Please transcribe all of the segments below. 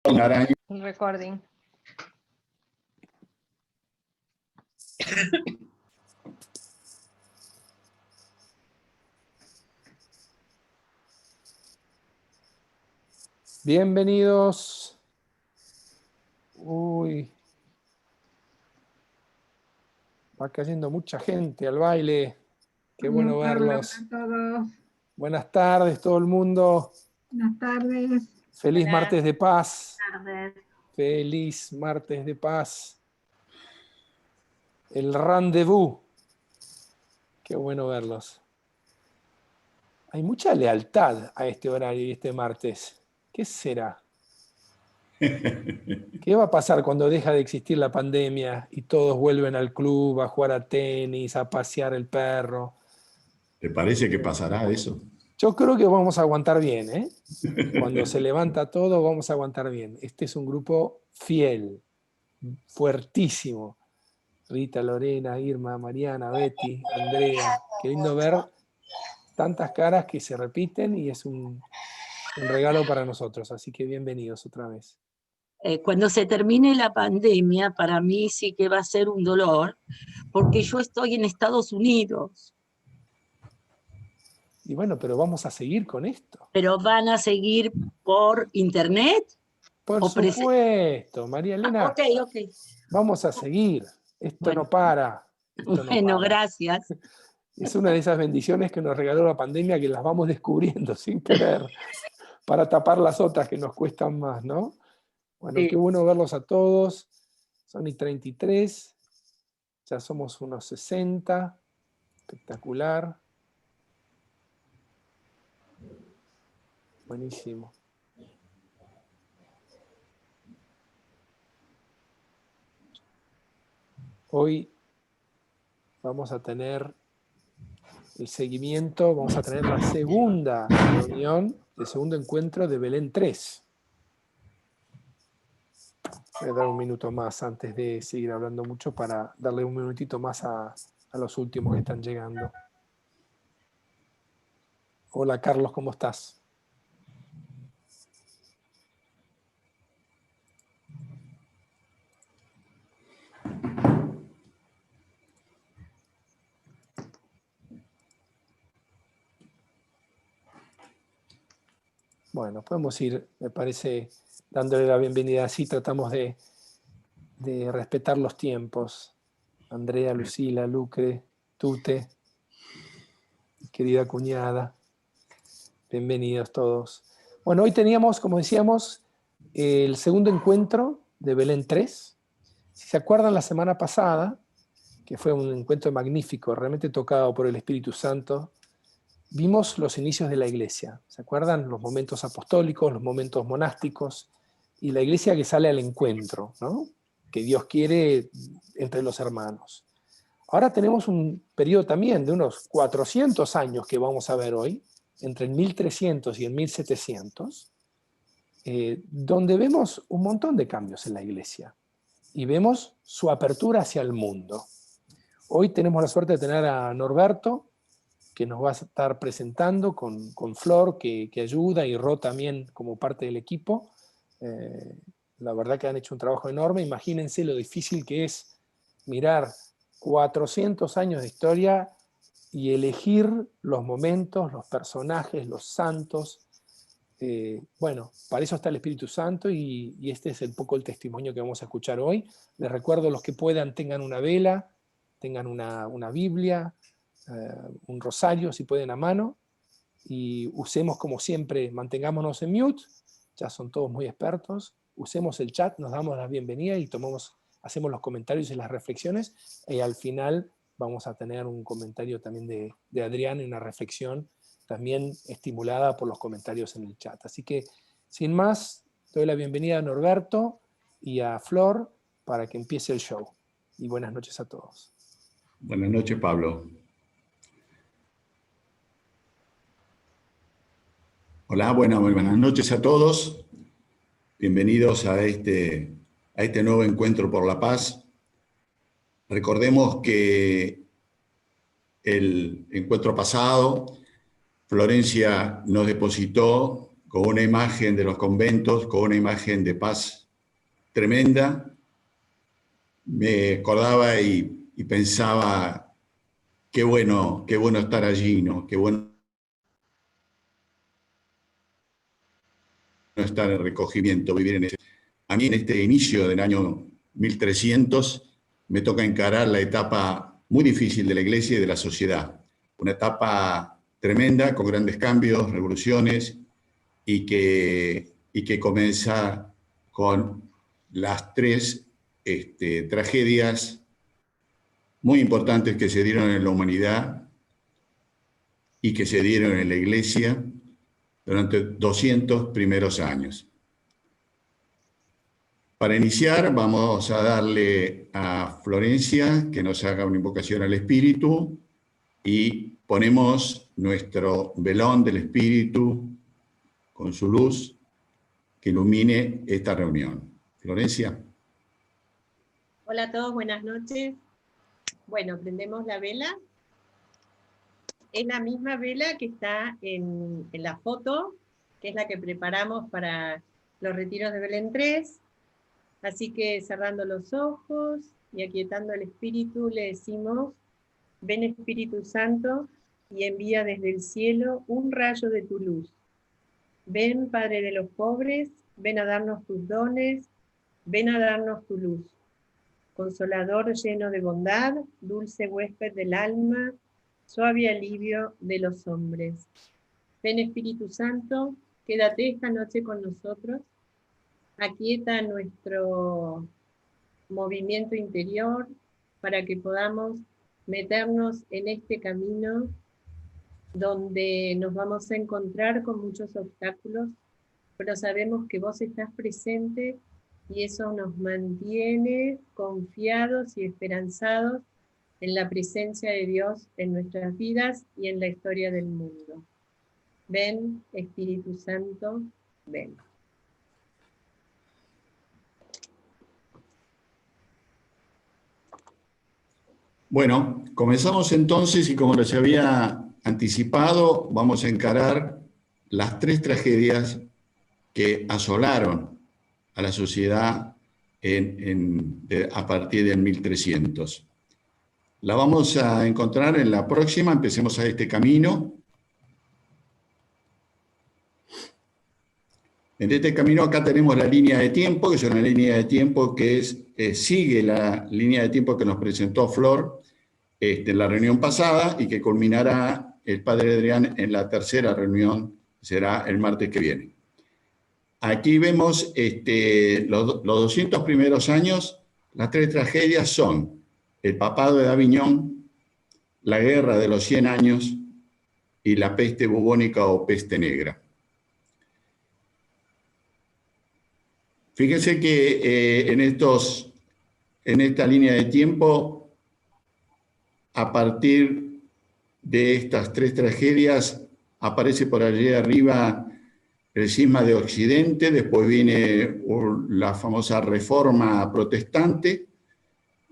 Recording. Bienvenidos. Uy. Va cayendo mucha gente al baile. Qué bueno verlos. Hola a todos. Buenas tardes, todo el mundo. Buenas tardes. Feliz martes de paz. Buenas tardes. Feliz martes de paz. El rendezvous. Qué bueno verlos. Hay mucha lealtad a este horario y este martes. ¿Qué será? ¿Qué va a pasar cuando deja de existir la pandemia y todos vuelven al club a jugar a tenis, a pasear el perro? ¿Te parece que pasará eso? Yo creo que vamos a aguantar bien, ¿eh? Cuando se levanta todo, vamos a aguantar bien. Este es un grupo fiel, fuertísimo. Rita, Lorena, Irma, Mariana, Betty, Andrea. Qué lindo ver tantas caras que se repiten y es un regalo para nosotros. Así que bienvenidos otra vez. Cuando se termine la pandemia, para mí sí que va a ser un dolor, porque yo estoy en Estados Unidos. Y bueno, pero vamos a seguir con esto. ¿Pero van a seguir por internet? Por supuesto, María Elena. Ok. Vamos a seguir. Esto bueno, no para. Esto no para. Gracias. Es una de esas bendiciones que nos regaló la pandemia que las vamos descubriendo sin querer para tapar las otras que nos cuestan más, ¿no? Bueno, sí. Qué bueno verlos a todos. Son y 33. Ya somos unos 60. Espectacular. Buenísimo. Hoy vamos a tener el seguimiento, vamos a tener la segunda reunión, el segundo encuentro de Belén 3. Voy a dar un minuto más antes de seguir hablando mucho para darle un minutito más a los últimos que están llegando. Hola Carlos, ¿cómo estás? Bueno, podemos ir, me parece, dándole la bienvenida. Así tratamos de respetar los tiempos. Andrea, Lucila, Lucre, Tute, querida cuñada, bienvenidos todos. Bueno, hoy teníamos, como decíamos, el segundo encuentro de Belén 3. Si se acuerdan, la semana pasada, que fue un encuentro magnífico, realmente tocado por el Espíritu Santo, vimos los inicios de la iglesia. ¿Se acuerdan? Los momentos apostólicos, los momentos monásticos, y la iglesia que sale al encuentro, ¿no? Que Dios quiere entre los hermanos. Ahora tenemos un periodo también de unos 400 años que vamos a ver hoy, entre el 1300 y el 1700, donde vemos un montón de cambios en la iglesia y vemos su apertura hacia el mundo. Hoy tenemos la suerte de tener a Norberto, que nos va a estar presentando con Flor, que ayuda, y Ro también como parte del equipo. La verdad que han hecho un trabajo enorme. Imagínense lo difícil que es mirar 400 años de historia y elegir los momentos, los personajes, los santos. Bueno, para eso está el Espíritu Santo y este es un poco el testimonio que vamos a escuchar hoy. Les recuerdo, los que puedan, tengan una vela, tengan una Biblia, un rosario si pueden a mano, y usemos como siempre, mantengámonos en mute, ya son todos muy expertos, usemos el chat, nos damos la bienvenida y hacemos los comentarios y las reflexiones, y al final vamos a tener un comentario también de Adrián y una reflexión también estimulada por los comentarios en el chat. Así que, sin más, doy la bienvenida a Norberto y a Flor para que empiece el show. Y buenas noches a todos. Buenas noches, Pablo. Hola, buenas noches a todos. Bienvenidos a este nuevo encuentro por la paz. Recordemos que el encuentro pasado, Florencia nos depositó con una imagen de los conventos, con una imagen de paz tremenda, me acordaba y pensaba, qué bueno estar allí, ¿no? Qué bueno estar en recogimiento, vivir en ese. A mí en este inicio del año 1300 me toca encarar la etapa muy difícil de la Iglesia y de la sociedad. Una etapa tremenda, con grandes cambios, revoluciones, y que comienza con las tres tragedias muy importantes que se dieron en la humanidad y que se dieron en la Iglesia durante 200 primeros años. Para iniciar, vamos a darle a Florencia que nos haga una invocación al Espíritu y ponemos nuestro velón del Espíritu con su luz que ilumine esta reunión. Florencia. Hola a todos, buenas noches. Bueno, prendemos la vela. Es la misma vela que está en la foto, que es la que preparamos para los retiros de Belén 3. Así que cerrando los ojos y aquietando el espíritu, le decimos: ven Espíritu Santo y envía desde el cielo un rayo de tu luz. Ven Padre de los pobres, ven a darnos tus dones, ven a darnos tu luz. Consolador lleno de bondad, dulce huésped del alma, suave alivio de los hombres. Ven Espíritu Santo, quédate esta noche con nosotros. Aquieta nuestro movimiento interior para que podamos meternos en este camino donde nos vamos a encontrar con muchos obstáculos, pero sabemos que vos estás presente y eso nos mantiene confiados y esperanzados en la presencia de Dios en nuestras vidas y en la historia del mundo. Ven, Espíritu Santo, ven. Bueno, comenzamos entonces y como les había anticipado, vamos a encarar las tres tragedias que asolaron a la sociedad a partir del 1300. La vamos a encontrar en la próxima, empecemos a este camino. En este camino acá tenemos la línea de tiempo, que es una línea de tiempo que sigue la línea de tiempo que nos presentó Flor en la reunión pasada y que culminará el padre Adrián en la tercera reunión, será el martes que viene. Aquí vemos los 200 primeros años, las tres tragedias son el papado de Aviñón, la guerra de los 100 años y la peste bubónica o peste negra. Fíjense que en esta línea de tiempo, a partir de estas tres tragedias, aparece por allí arriba el cisma de Occidente, después viene la famosa Reforma Protestante,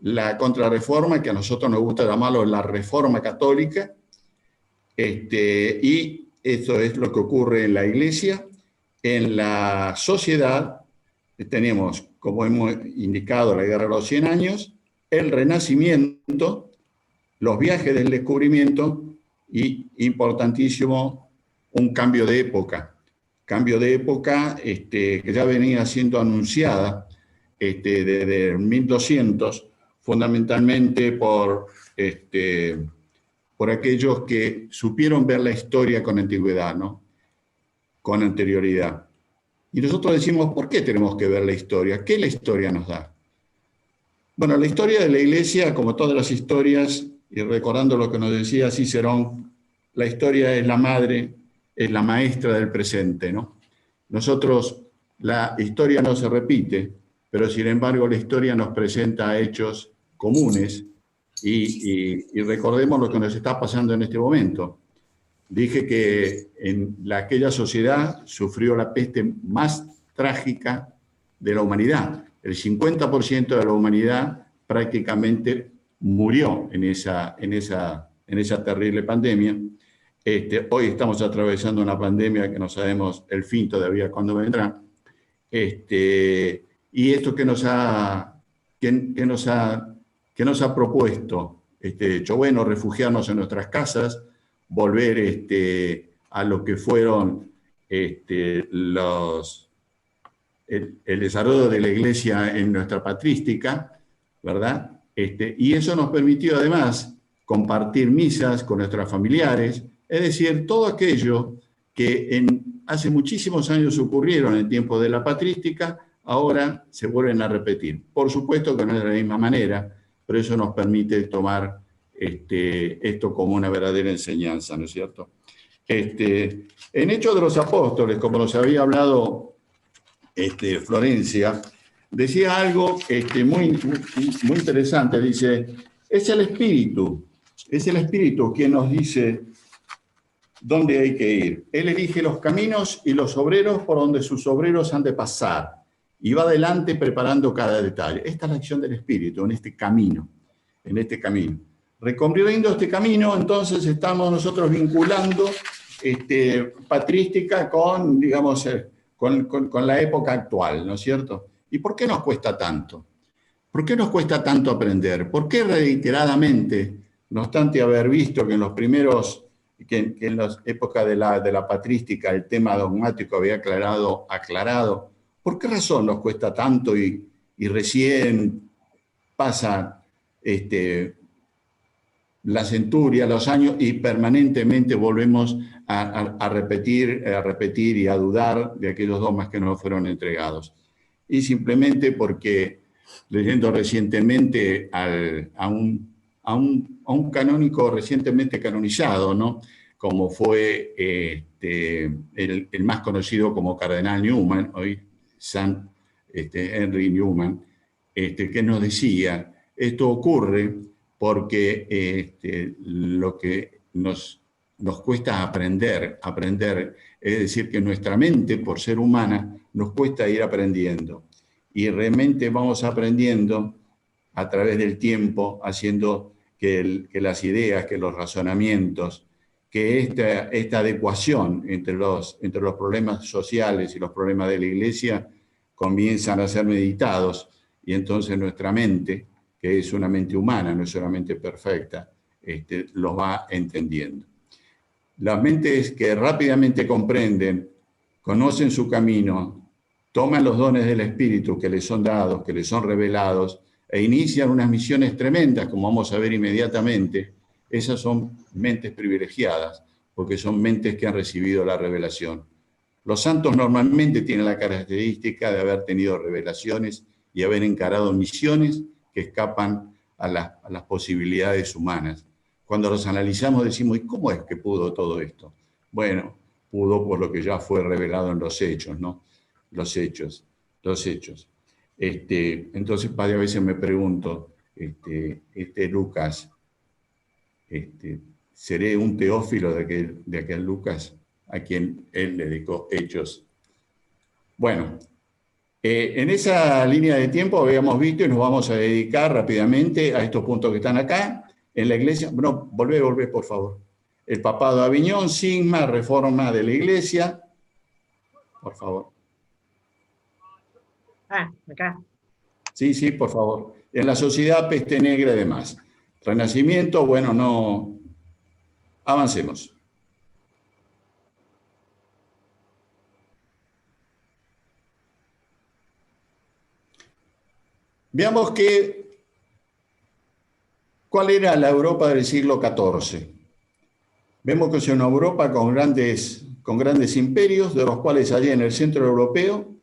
la Contrarreforma, que a nosotros nos gusta llamarlo la Reforma Católica, y esto es lo que ocurre en la Iglesia. En la sociedad tenemos, como hemos indicado, la Guerra de los 100 años, el Renacimiento, los viajes del descubrimiento y, importantísimo, un cambio de época. Cambio de época que ya venía siendo anunciada desde 1200, fundamentalmente por aquellos que supieron ver la historia con antigüedad, ¿no? Con anterioridad. Y nosotros decimos, ¿por qué tenemos que ver la historia? ¿Qué la historia nos da? Bueno, la historia de la Iglesia, como todas las historias, y recordando lo que nos decía Cicerón, la historia es la madre, es la maestra del presente, ¿no? Nosotros, la historia no se repite, pero sin embargo la historia nos presenta hechos comunes y recordemos lo que nos está pasando en este momento. Dije que en aquella sociedad sufrió la peste más trágica de la humanidad. El 50% de la humanidad prácticamente murió en esa terrible pandemia. Hoy estamos atravesando una pandemia que no sabemos el fin todavía cuándo vendrá. Y esto que nos ha propuesto este hecho, bueno, refugiarnos en nuestras casas, volver a lo que fueron el desarrollo de la Iglesia en nuestra patrística, ¿verdad? Y eso nos permitió además compartir misas con nuestros familiares, es decir, todo aquello que hace muchísimos años ocurrieron en tiempos de la patrística, ahora se vuelven a repetir. Por supuesto que no es de la misma manera, pero eso nos permite tomar esto como una verdadera enseñanza, ¿no es cierto? En Hechos de los Apóstoles, como nos había hablado Florencia, decía algo muy, muy interesante. Dice, es el Espíritu quien nos dice dónde hay que ir. Él elige los caminos y los obreros por donde sus obreros han de pasar y va adelante preparando cada detalle. Esta es la acción del Espíritu en este camino. Recorriendo este camino, entonces estamos nosotros vinculando patrística con, digamos, con la época actual, ¿no es cierto? ¿Y por qué nos cuesta tanto? ¿Por qué nos cuesta tanto aprender? ¿Por qué reiteradamente, no obstante haber visto que en los primeros, que en las épocas de la patrística el tema dogmático había aclarado, ¿por qué razón nos cuesta tanto y recién pasan la centuria, los años, y permanentemente volvemos a repetir y a dudar de aquellos dogmas que nos fueron entregados? Y simplemente porque, leyendo recientemente a un canónico recientemente canonizado, ¿no? Como fue el más conocido como Cardenal Newman, hoy San Henry Newman, que nos decía, esto ocurre porque lo que nos cuesta aprender, es decir, que nuestra mente, por ser humana, nos cuesta ir aprendiendo. Y realmente vamos aprendiendo a través del tiempo, haciendo que las ideas, que los razonamientos, que esta adecuación entre los problemas sociales y los problemas de la Iglesia comienzan a ser meditados, y entonces nuestra mente, que es una mente humana, no es una mente perfecta, los va entendiendo. Las mentes que rápidamente comprenden, conocen su camino, toman los dones del Espíritu que les son dados, que les son revelados, e inician unas misiones tremendas, como vamos a ver inmediatamente. Esas son mentes privilegiadas, porque son mentes que han recibido la revelación. Los santos normalmente tienen la característica de haber tenido revelaciones y haber encarado misiones que escapan a las posibilidades humanas. Cuando los analizamos decimos, ¿y cómo es que pudo todo esto? Bueno, pudo por lo que ya fue revelado en los hechos, ¿no? Los hechos. Entonces, varias veces me pregunto, Lucas, ¿seré un Teófilo de aquel Lucas a quien él le dedicó hechos? Bueno, en esa línea de tiempo habíamos visto, y nos vamos a dedicar rápidamente a estos puntos que están acá, en la Iglesia. Bueno, volvé, por favor. El Papado de Aviñón, Sigma, Reforma de la Iglesia. Por favor. Acá. Sí, por favor. En la Sociedad Peste Negra y demás. Renacimiento, bueno, no. Avancemos. Veamos cuál era la Europa del siglo XIV. Vemos que es una Europa con grandes imperios, de los cuales allí en el centro europeo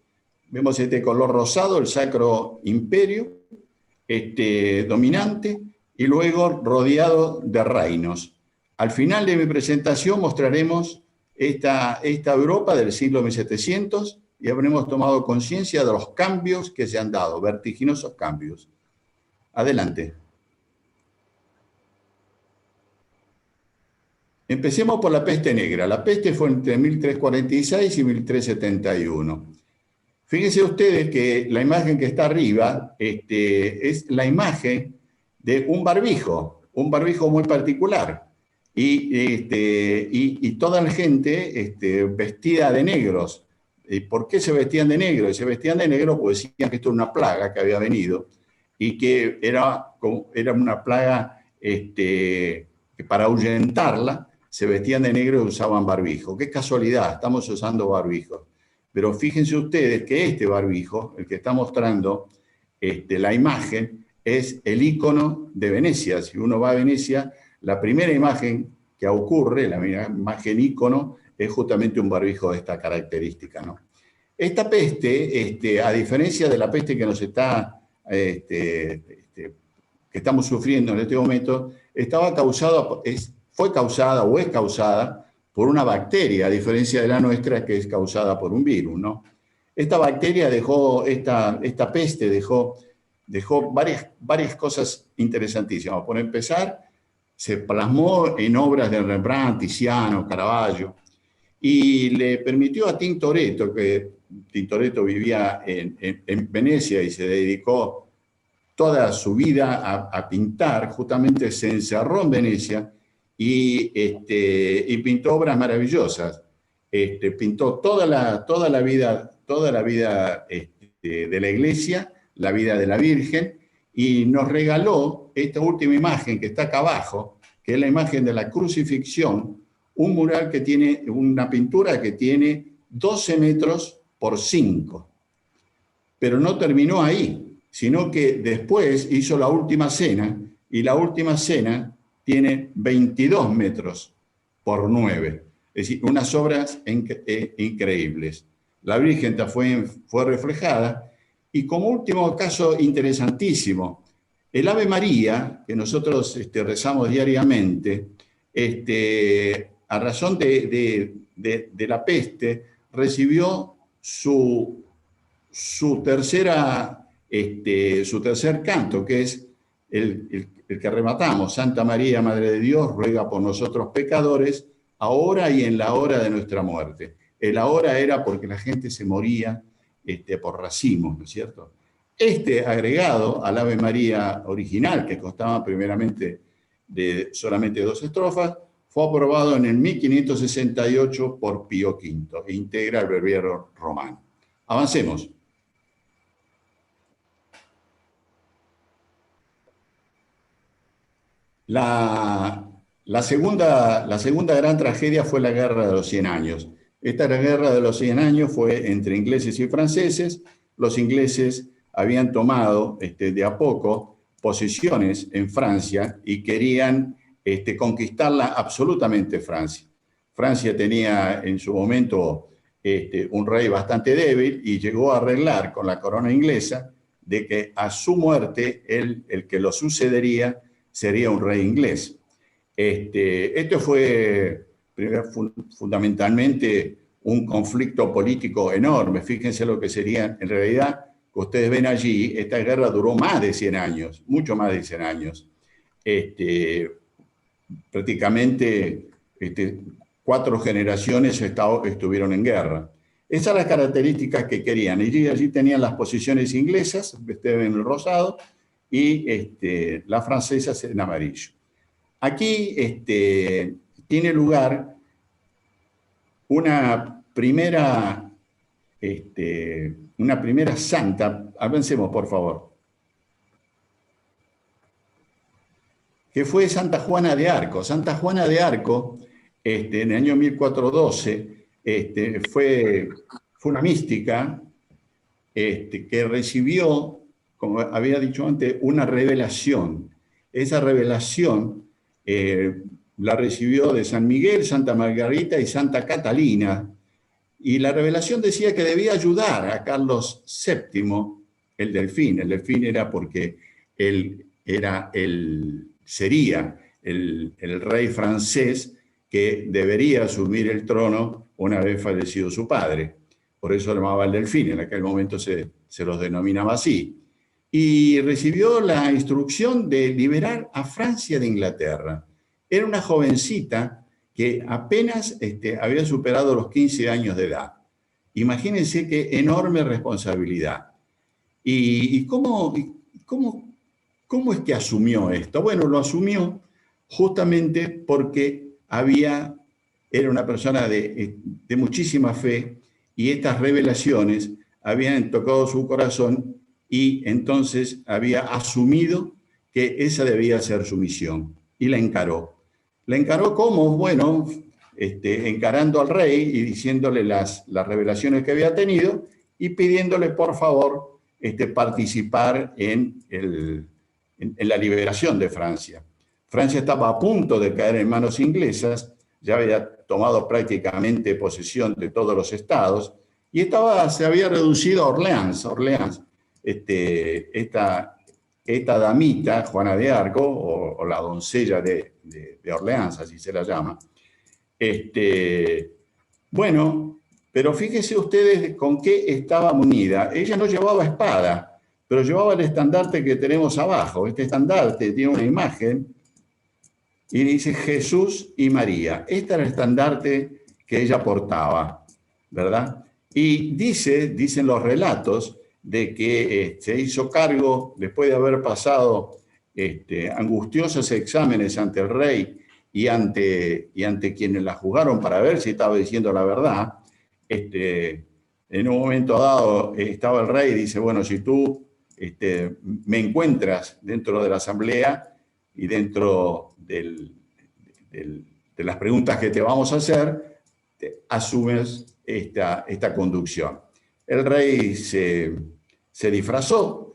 vemos este color rosado, el Sacro Imperio dominante, y luego rodeado de reinos. Al final de mi presentación mostraremos esta Europa del siglo 1700 y habremos tomado conciencia de los cambios que se han dado, vertiginosos cambios. Adelante. Empecemos por la peste negra. La peste fue entre 1346 y 1371. Fíjense ustedes que la imagen que está arriba es la imagen de un barbijo muy particular. y toda la gente vestida de negros. ¿Y por qué se vestían de negro? Se vestían de negro porque decían que esto era una plaga que había venido y que era una plaga que para ahuyentarla se vestían de negro y usaban barbijo. Qué casualidad, estamos usando barbijo. Pero fíjense ustedes que este barbijo, el que está mostrando la imagen, es el icono de Venecia. Si uno va a Venecia, la primera imagen que ocurre, la imagen icono, es justamente un barbijo de esta característica, ¿no? Esta peste, a diferencia de la peste que nos está, que estamos sufriendo en este momento, fue causada o es causada por una bacteria, a diferencia de la nuestra, que es causada por un virus, ¿no? Esta bacteria esta peste dejó varias cosas interesantísimas. Por empezar, se plasmó en obras de Rembrandt, Tiziano, Caravaggio, y le permitió a Tintoretto, que Tintoretto vivía en Venecia y se dedicó toda su vida a pintar, justamente se encerró en Venecia y pintó obras maravillosas. Pintó toda la vida de la iglesia, la vida de la Virgen, y nos regaló esta última imagen que está acá abajo, que es la imagen de la crucifixión, un mural que tiene, una pintura que tiene 12 metros por 5. Pero no terminó ahí, sino que después hizo la última cena, y la última cena tiene 22 metros por 9. Es decir, unas obras increíbles. La Virgen fue reflejada. Y como último caso interesantísimo, el Ave María, que nosotros rezamos diariamente, a razón de la peste, recibió su tercer canto, que es el que rematamos: Santa María, Madre de Dios, ruega por nosotros pecadores, ahora y en la hora de nuestra muerte. El ahora era porque la gente se moría por racimos, ¿no es cierto? Agregado al Ave María original, que constaba primeramente de solamente 2 estrofas, fue aprobado en el 1568 por Pío V e integra el breviario romano. Avancemos. La segunda gran tragedia fue la Guerra de los 100 Años. Esta Guerra de los 100 Años fue entre ingleses y franceses. Los ingleses habían tomado de a poco posiciones en Francia y querían conquistarla absolutamente Francia. Francia tenía en su momento un rey bastante débil y llegó a arreglar con la corona inglesa de que a su muerte el que lo sucedería sería un rey inglés. Esto fue fundamentalmente un conflicto político enorme. Fíjense lo que sería, en realidad, que ustedes ven allí, esta guerra duró más de 100 años, mucho más de 100 años. Prácticamente 4 generaciones estuvieron en guerra. Esas son las características que querían. Allí tenían las posiciones inglesas, ustedes ven el rosado, y las francesas en amarillo. Aquí tiene lugar una primera santa. Avancemos, por favor. Que fue Santa Juana de Arco. Santa Juana de Arco, en el año 1412, fue una mística que recibió, como había dicho antes, una revelación. Esa revelación la recibió de San Miguel, Santa Margarita y Santa Catalina. Y la revelación decía que debía ayudar a Carlos VII, el Delfín. El Delfín era porque él sería el rey francés que debería asumir el trono una vez fallecido su padre. Por eso lo llamaba el Delfín, en aquel momento se los denominaba así. Y recibió la instrucción de liberar a Francia de Inglaterra. Era una jovencita que apenas había superado los 15 años de edad. Imagínense qué enorme responsabilidad. ¿Y cómo es que asumió esto? Bueno, lo asumió justamente porque era una persona de muchísima fe, y estas revelaciones habían tocado su corazón, y entonces había asumido que esa debía ser su misión, y la encaró. La encaró como, bueno, encarando al rey y diciéndole las revelaciones que había tenido, y pidiéndole por favor participar en la liberación de Francia. Francia estaba a punto de caer en manos inglesas, ya había tomado prácticamente posesión de todos los estados, y se había reducido a Orleans. Esta damita, Juana de Arco, o la doncella de Orleans, así se la llama. Bueno, pero fíjense ustedes con qué estaba munida. Ella no llevaba espada, pero llevaba el estandarte que tenemos abajo. Este estandarte tiene una imagen y dice Jesús y María. Este era el estandarte que ella portaba, ¿verdad? Y dicen los relatos de que se hizo cargo, después de haber pasado angustiosos exámenes ante el rey y ante quienes la juzgaron para ver si estaba diciendo la verdad. En un momento dado estaba el rey y dice, bueno, si tú me encuentras dentro de la asamblea y dentro de las preguntas que te vamos a hacer, asumes esta conducción. El rey se disfrazó,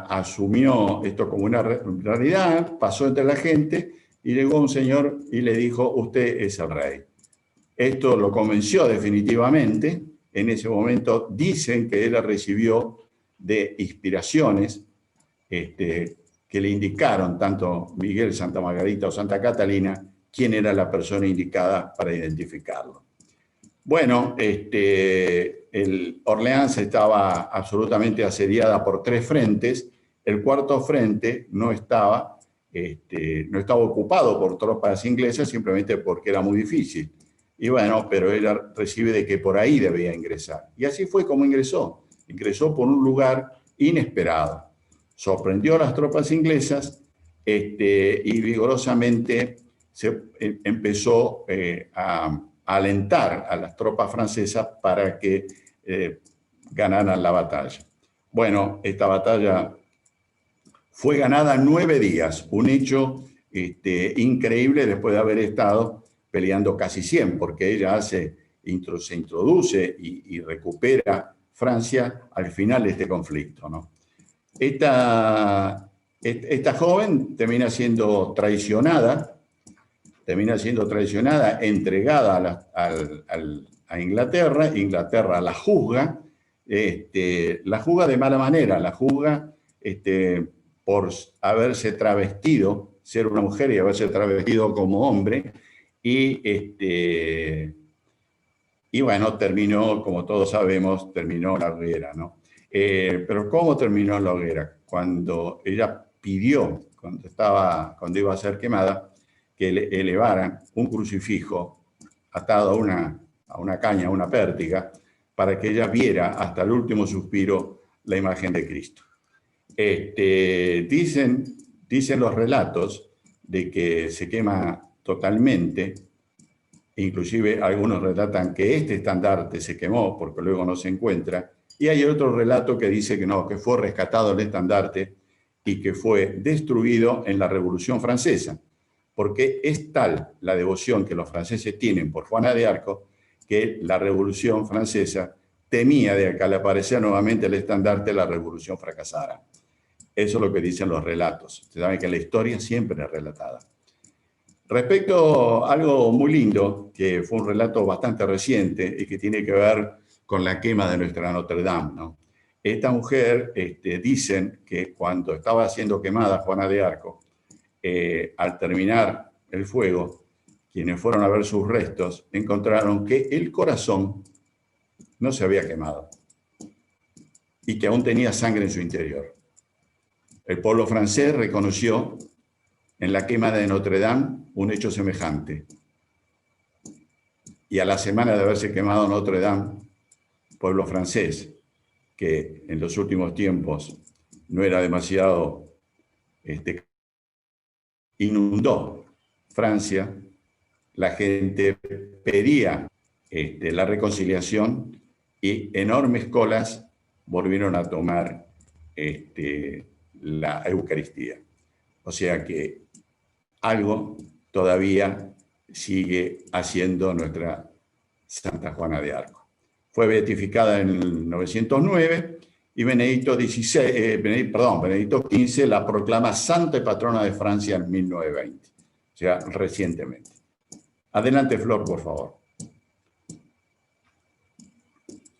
asumió esto como una realidad, pasó entre la gente y llegó un señor y le dijo, usted es el rey. Esto lo convenció definitivamente. En ese momento dicen que él recibió de inspiraciones que le indicaron tanto Miguel, Santa Margarita o Santa Catalina quién era la persona indicada para identificarlo. Bueno, el Orleans estaba absolutamente asediada por 3 frentes. El cuarto frente no estaba ocupado por tropas inglesas, simplemente porque era muy difícil. Y bueno, pero ella recibe de que por ahí debía ingresar. Y así fue como ingresó. Ingresó por un lugar inesperado. Sorprendió a las tropas inglesas y vigorosamente empezó a alentar a las tropas francesas para que ganaran la batalla. Bueno, esta batalla fue ganada en 9 días, un hecho increíble después de haber estado peleando casi 100, porque ella se introduce y recupera Francia al final de este conflicto, ¿no? Esta joven termina siendo traicionada, entregada a Inglaterra. Inglaterra la juzga de mala manera, la juzga por haberse travestido, ser una mujer y haberse travestido como hombre, y bueno, terminó, como todos sabemos, terminó en la hoguera, ¿no? Pero ¿cómo terminó en la hoguera? Cuando ella pidió, cuando iba a ser quemada, que le elevaran un crucifijo atado a una caña, a una pértiga, para que ella viera hasta el último suspiro la imagen de Cristo. Dicen los relatos de que se quema totalmente. Inclusive algunos relatan que este estandarte se quemó porque luego no se encuentra, y hay otro relato que dice que no, que fue rescatado el estandarte y que fue destruido en la Revolución Francesa, porque es tal la devoción que los franceses tienen por Juana de Arco que la Revolución Francesa temía de que al aparecer nuevamente el estandarte la revolución fracasara. Eso es lo que dicen los relatos. Ustedes saben que la historia siempre es relatada. Respecto a algo muy lindo, que fue un relato bastante reciente y que tiene que ver con la quema de nuestra Notre Dame, ¿no? Esta mujer, dicen que cuando estaba siendo quemada Juana de Arco, al terminar el fuego, quienes fueron a ver sus restos encontraron que el corazón no se había quemado y que aún tenía sangre en su interior. El pueblo francés reconoció en la quema de Notre Dame un hecho semejante. Y a la semana de haberse quemado Notre Dame, pueblo francés, que en los últimos tiempos no era demasiado, inundó Francia, la gente pedía la reconciliación y enormes colas volvieron a tomar la Eucaristía. O sea que algo todavía sigue haciendo nuestra Santa Juana de Arco. Fue beatificada en el 909 y Benedicto XV la proclama santa y patrona de Francia en 1920, o sea, recientemente. Adelante, Flor, por favor.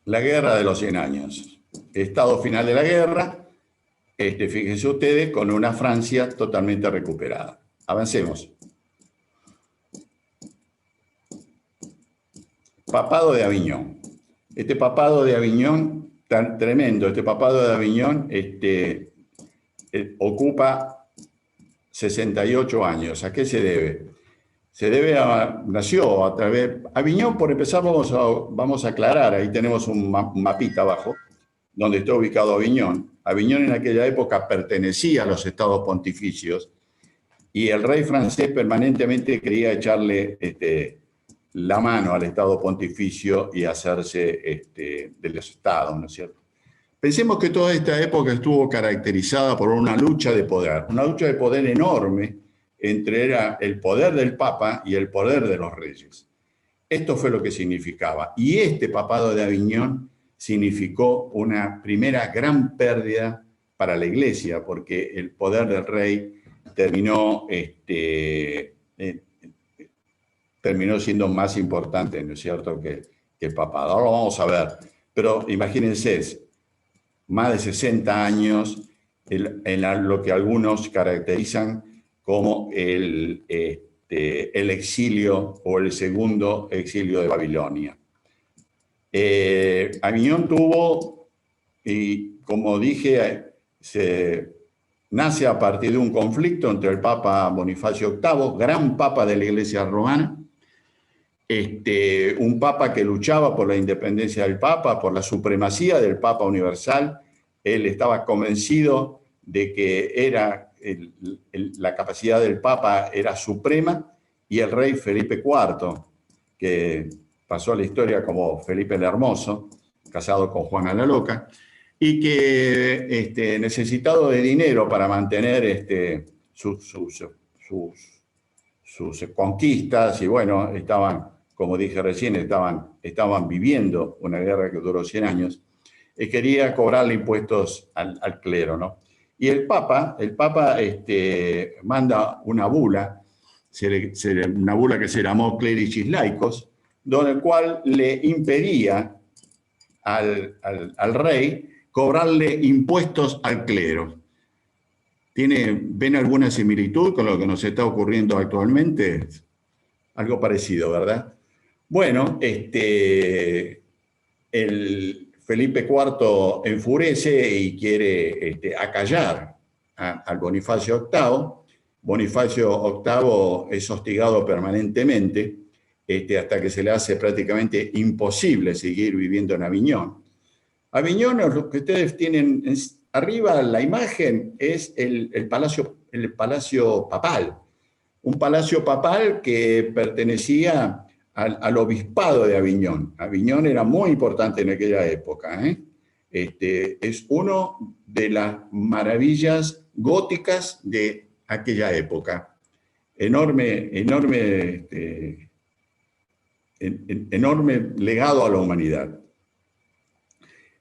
La Guerra de los 100 Años. Estado final de la guerra, fíjense ustedes, con una Francia totalmente recuperada. Avancemos. Papado de Aviñón. Este papado de Aviñón, tan tremendo, este papado de Aviñón ocupa 68 años. ¿A qué se debe? Se debe nació a través... Aviñón, por empezar, vamos a aclarar, ahí tenemos un mapita abajo, donde está ubicado Aviñón. Aviñón en aquella época pertenecía a los estados pontificios y el rey francés permanentemente quería echarle la mano al estado pontificio y hacerse de los estados, ¿no es cierto? Pensemos que toda esta época estuvo caracterizada por una lucha de poder enorme entre el poder del Papa y el poder de los reyes. Esto fue lo que significaba. Y este papado de Aviñón significó una primera gran pérdida para la Iglesia, porque el poder del rey terminó siendo más importante, ¿no es cierto?, que el papado. Ahora lo vamos a ver. Pero imagínense, más de 60 años en lo que algunos caracterizan como el exilio o el segundo exilio de Babilonia. Aviñón tuvo, y como dije, nace a partir de un conflicto entre el Papa Bonifacio VIII, gran papa de la Iglesia romana, un papa que luchaba por la independencia del Papa, por la supremacía del Papa universal. Él estaba convencido de que la capacidad del Papa era suprema, y el rey Felipe IV, que pasó a la historia como Felipe el Hermoso, casado con Juana la Loca, y que necesitado de dinero para mantener sus conquistas, y bueno, como dije recién, estaban viviendo una guerra que duró 100 años, quería cobrarle impuestos al clero, ¿no? Y el Papa manda una bula, una bula que se llamó Clericis Laicos, donde el cual le impedía al rey cobrarle impuestos al clero. ¿Ven alguna similitud con lo que nos está ocurriendo actualmente? Algo parecido, ¿verdad? Bueno, el Felipe IV enfurece y quiere acallar al Bonifacio VIII. Bonifacio VIII es hostigado permanentemente hasta que se le hace prácticamente imposible seguir viviendo en Aviñón. Aviñón, lo que ustedes tienen arriba, la imagen, es el palacio papal. Un palacio papal que pertenecía al obispado de Aviñón. Aviñón era muy importante en aquella época. Es una de las maravillas góticas de aquella época. Enorme legado a la humanidad.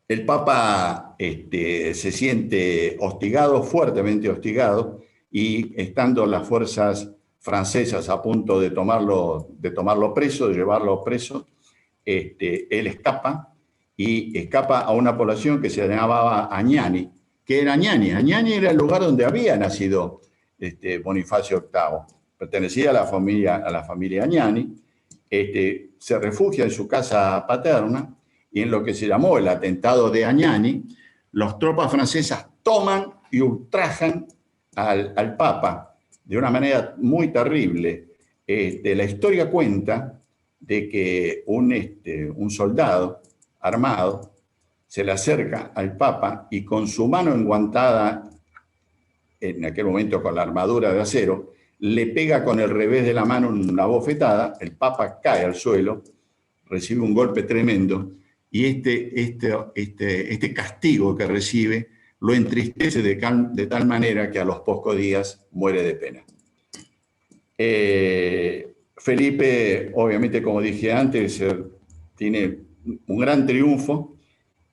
El Papa se siente hostigado, fuertemente hostigado, y estando las fuerzas francesas a punto de tomarlo preso, de llevarlo preso, él escapa a una población que se llamaba Agnani. ¿Qué era Agnani? Agnani era el lugar donde había nacido Bonifacio VIII. Pertenecía a la familia Agnani. Se refugia en su casa paterna, y en lo que se llamó el atentado de Agnani, las tropas francesas toman y ultrajan al Papa de una manera muy terrible. La historia cuenta de que un soldado armado se le acerca al Papa y con su mano enguantada, en aquel momento con la armadura de acero, le pega con el revés de la mano una bofetada, el Papa cae al suelo, recibe un golpe tremendo, y este castigo que recibe lo entristece de tal manera que a los pocos días muere de pena. Felipe, obviamente, como dije antes, tiene un gran triunfo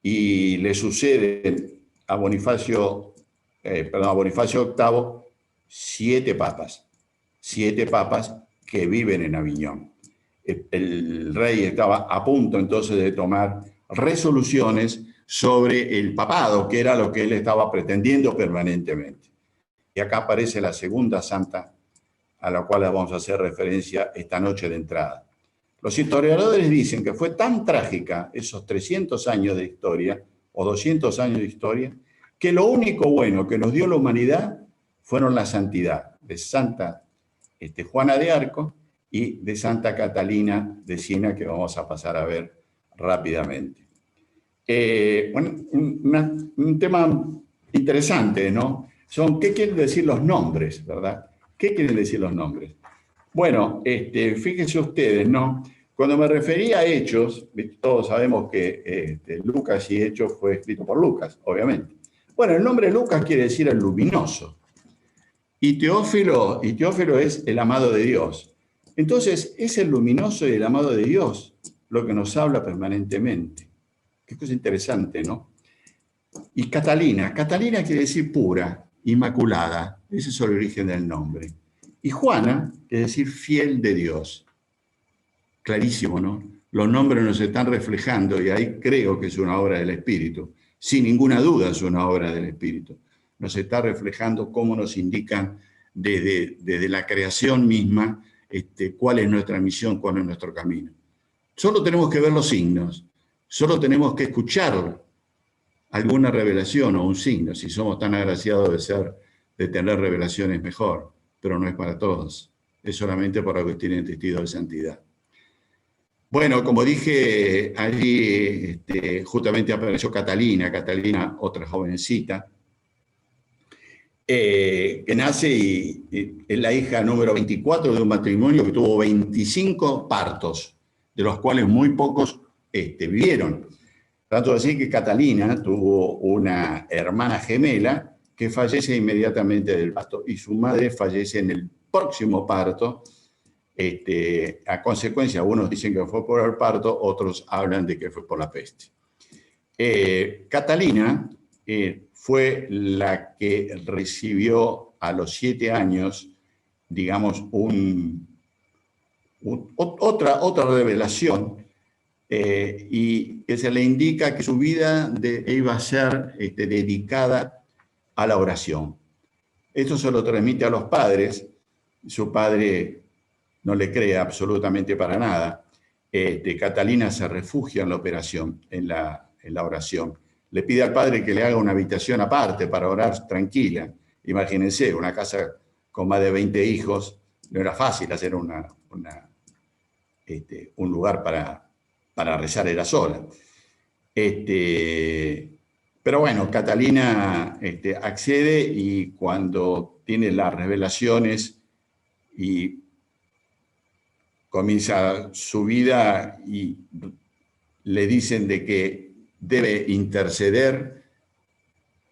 y le sucede a Bonifacio VIII 7 papas que viven en Aviñón. El rey estaba a punto entonces de tomar resoluciones sobre el papado, que era lo que él estaba pretendiendo permanentemente. Y acá aparece la segunda santa a la cual vamos a hacer referencia esta noche de entrada. Los historiadores dicen que fue tan trágica esos 300 años de historia, o 200 años de historia, que lo único bueno que nos dio la humanidad fueron la santidad de Santa Juana de Arco y de Santa Catalina de Siena, que vamos a pasar a ver rápidamente. Bueno, un tema interesante, ¿no? ¿Qué quieren decir los nombres, verdad? ¿Qué quieren decir los nombres? Bueno, fíjense ustedes, ¿no? Cuando me refería a Hechos, todos sabemos que Lucas y Hechos fue escrito por Lucas, obviamente. Bueno, el nombre Lucas quiere decir el luminoso. Y Teófilo es el amado de Dios. Entonces, es el luminoso y el amado de Dios lo que nos habla permanentemente. Qué cosa interesante, ¿no? Y Catalina quiere decir pura, inmaculada. Ese es el origen del nombre. Y Juana quiere decir fiel de Dios. Clarísimo, ¿no? Los nombres nos están reflejando y ahí creo que es una obra del Espíritu. Sin ninguna duda es una obra del Espíritu. Nos está reflejando cómo nos indican desde la creación misma cuál es nuestra misión, cuál es nuestro camino. Solo tenemos que ver los signos, solo tenemos que escuchar alguna revelación o un signo, si somos tan agraciados de tener revelaciones mejor, pero no es para todos, es solamente para los que tienen testigo de santidad. Bueno, como dije, allí justamente apareció Catalina, otra jovencita, que nace y es la hija número 24 de un matrimonio que tuvo 25 partos, de los cuales muy pocos vivieron. Tanto así que Catalina tuvo una hermana gemela que fallece inmediatamente del parto y su madre fallece en el próximo parto. A consecuencia, algunos dicen que fue por el parto, otros hablan de que fue por la peste. Catalina fue la que recibió a los 7 años, digamos, otra revelación, y que se le indica que su vida iba a ser dedicada a la oración. Esto se lo transmite a los padres. Su padre no le cree absolutamente para nada. Catalina se refugia en la operación, en la oración. Le pide al padre que le haga una habitación aparte para orar tranquila. Imagínense, una casa con más de 20 hijos, no era fácil hacer un lugar para rezar, era sola. Pero bueno, Catalina accede y cuando tiene las revelaciones y comienza su vida y le dicen de que debe interceder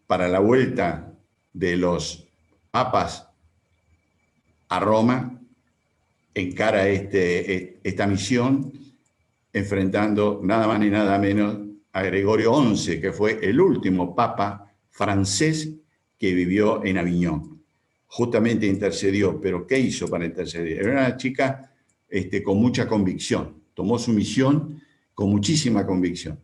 para la vuelta de los papas a Roma, encara esta misión enfrentando nada más ni nada menos a Gregorio XI, que fue el último papa francés que vivió en Aviñón. Justamente intercedió, pero ¿qué hizo para interceder? Era una chica con mucha convicción, tomó su misión con muchísima convicción.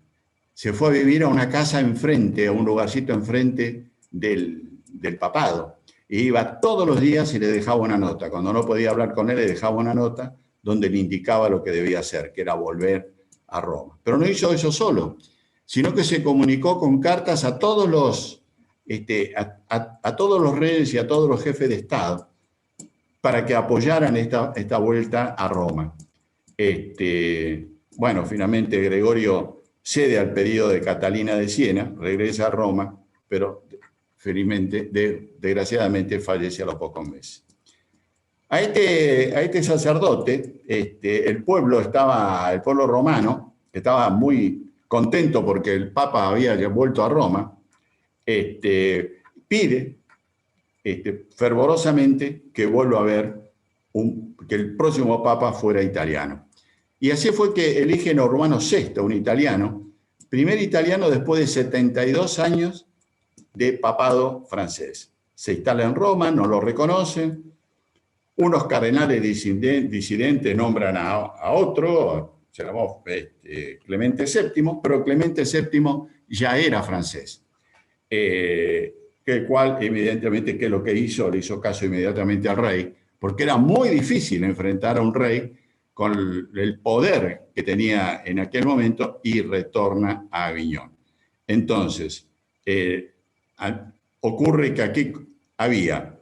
Se fue a vivir a una casa enfrente, a un lugarcito enfrente del papado, e iba todos los días y le dejaba una nota. Cuando no podía hablar con él, le dejaba una nota donde le indicaba lo que debía hacer, que era volver a Roma. Pero no hizo eso solo, sino que se comunicó con cartas a todos los reyes y a todos los jefes de Estado para que apoyaran esta vuelta a Roma. Bueno, finalmente Gregorio cede al pedido de Catalina de Siena, regresa a Roma, pero felizmente, desgraciadamente, fallece a los pocos meses. A este sacerdote, el pueblo romano, estaba muy contento porque el Papa había vuelto a Roma, pide fervorosamente que vuelva a ver que el próximo Papa fuera italiano. Y así fue que eligen a Urbano VI, un italiano, primer italiano después de 72 años de papado francés. Se instala en Roma, no lo reconocen. Unos cardenales disidentes nombran a otro, se llamó Clemente VII, pero Clemente VII ya era francés. El cual, evidentemente, ¿qué es lo que hizo? Le hizo caso inmediatamente al rey, porque era muy difícil enfrentar a un rey con el poder que tenía en aquel momento, y retorna a Aviñón. Entonces, ocurre que aquí había,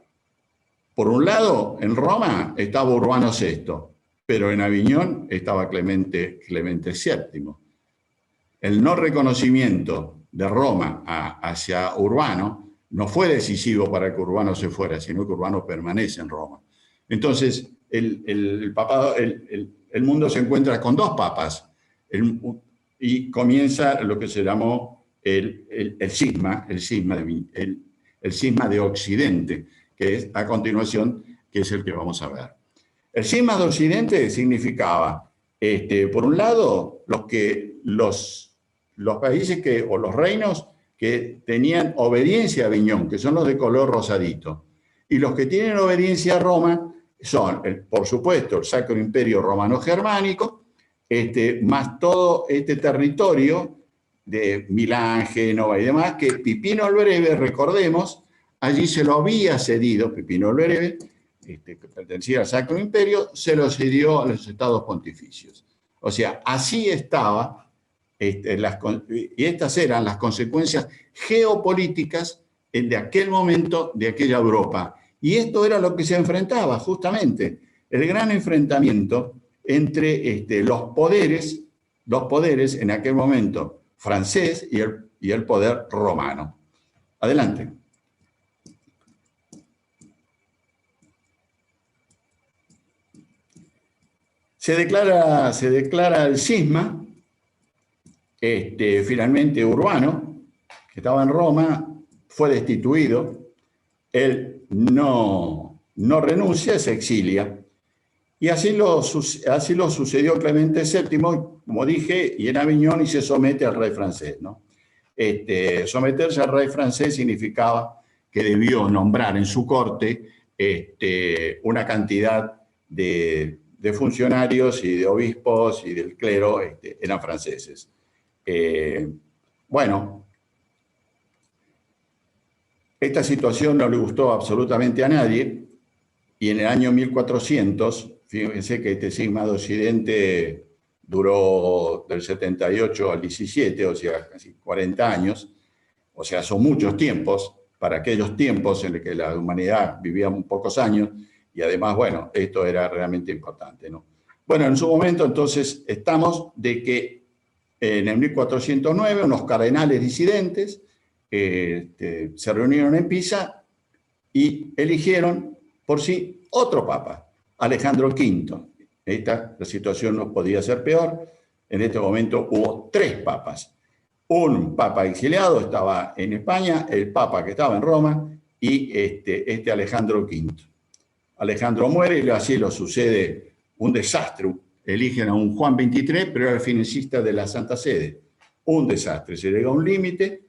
por un lado, en Roma estaba Urbano VI, pero en Aviñón estaba Clemente VII. El no reconocimiento de Roma hacia Urbano no fue decisivo para que Urbano se fuera, sino que Urbano permanece en Roma. Entonces, el mundo se encuentra con dos papas y comienza lo que se llamó el cisma de Occidente, que es a continuación, que es el que vamos a ver. El cisma de Occidente significaba, por un lado, los países o los reinos que tenían obediencia a Aviñón, que son los de color rosadito, y los que tienen obediencia a Roma son, por supuesto, el Sacro Imperio Romano Germánico, más todo este territorio de Milán, Génova y demás, que Pipino el Breve, recordemos, allí se lo había cedido, Pipino el Breve, que pertenecía al Sacro Imperio, se lo cedió a los estados pontificios. O sea, así estaba, y estas eran las consecuencias geopolíticas de aquel momento, de aquella Europa. Y esto era lo que se enfrentaba, justamente, el gran enfrentamiento entre los poderes en aquel momento francés y el poder romano. Adelante. Se declara el cisma, finalmente Urbano, que estaba en Roma, fue destituido. Él no renuncia, se exilia. Y así lo sucedió Clemente VII, como dije, y en Aviñón, y se somete al rey francés, ¿no? Someterse al rey francés significaba que debió nombrar en su corte una cantidad de funcionarios y de obispos y del clero, eran franceses. Bueno, esta situación no le gustó absolutamente a nadie, y en el año 1400, fíjense que este cisma de Occidente duró del 78 al 17, o sea, casi 40 años, o sea, son muchos tiempos para aquellos tiempos en los que la humanidad vivía pocos años, y además, bueno, esto era realmente importante, ¿no? Bueno, en su momento, entonces, estamos de que en el 1409 unos cardenales disidentes se reunieron en Pisa y eligieron por sí otro papa, Alejandro V. La situación no podía ser peor. En este momento hubo tres papas. Un papa exiliado estaba en España, el papa que estaba en Roma, y Alejandro V. Alejandro muere y así lo sucede un desastre. Eligen a un Juan XXIII, pero era el financista de la Santa Sede. Un desastre. Se llega a un límite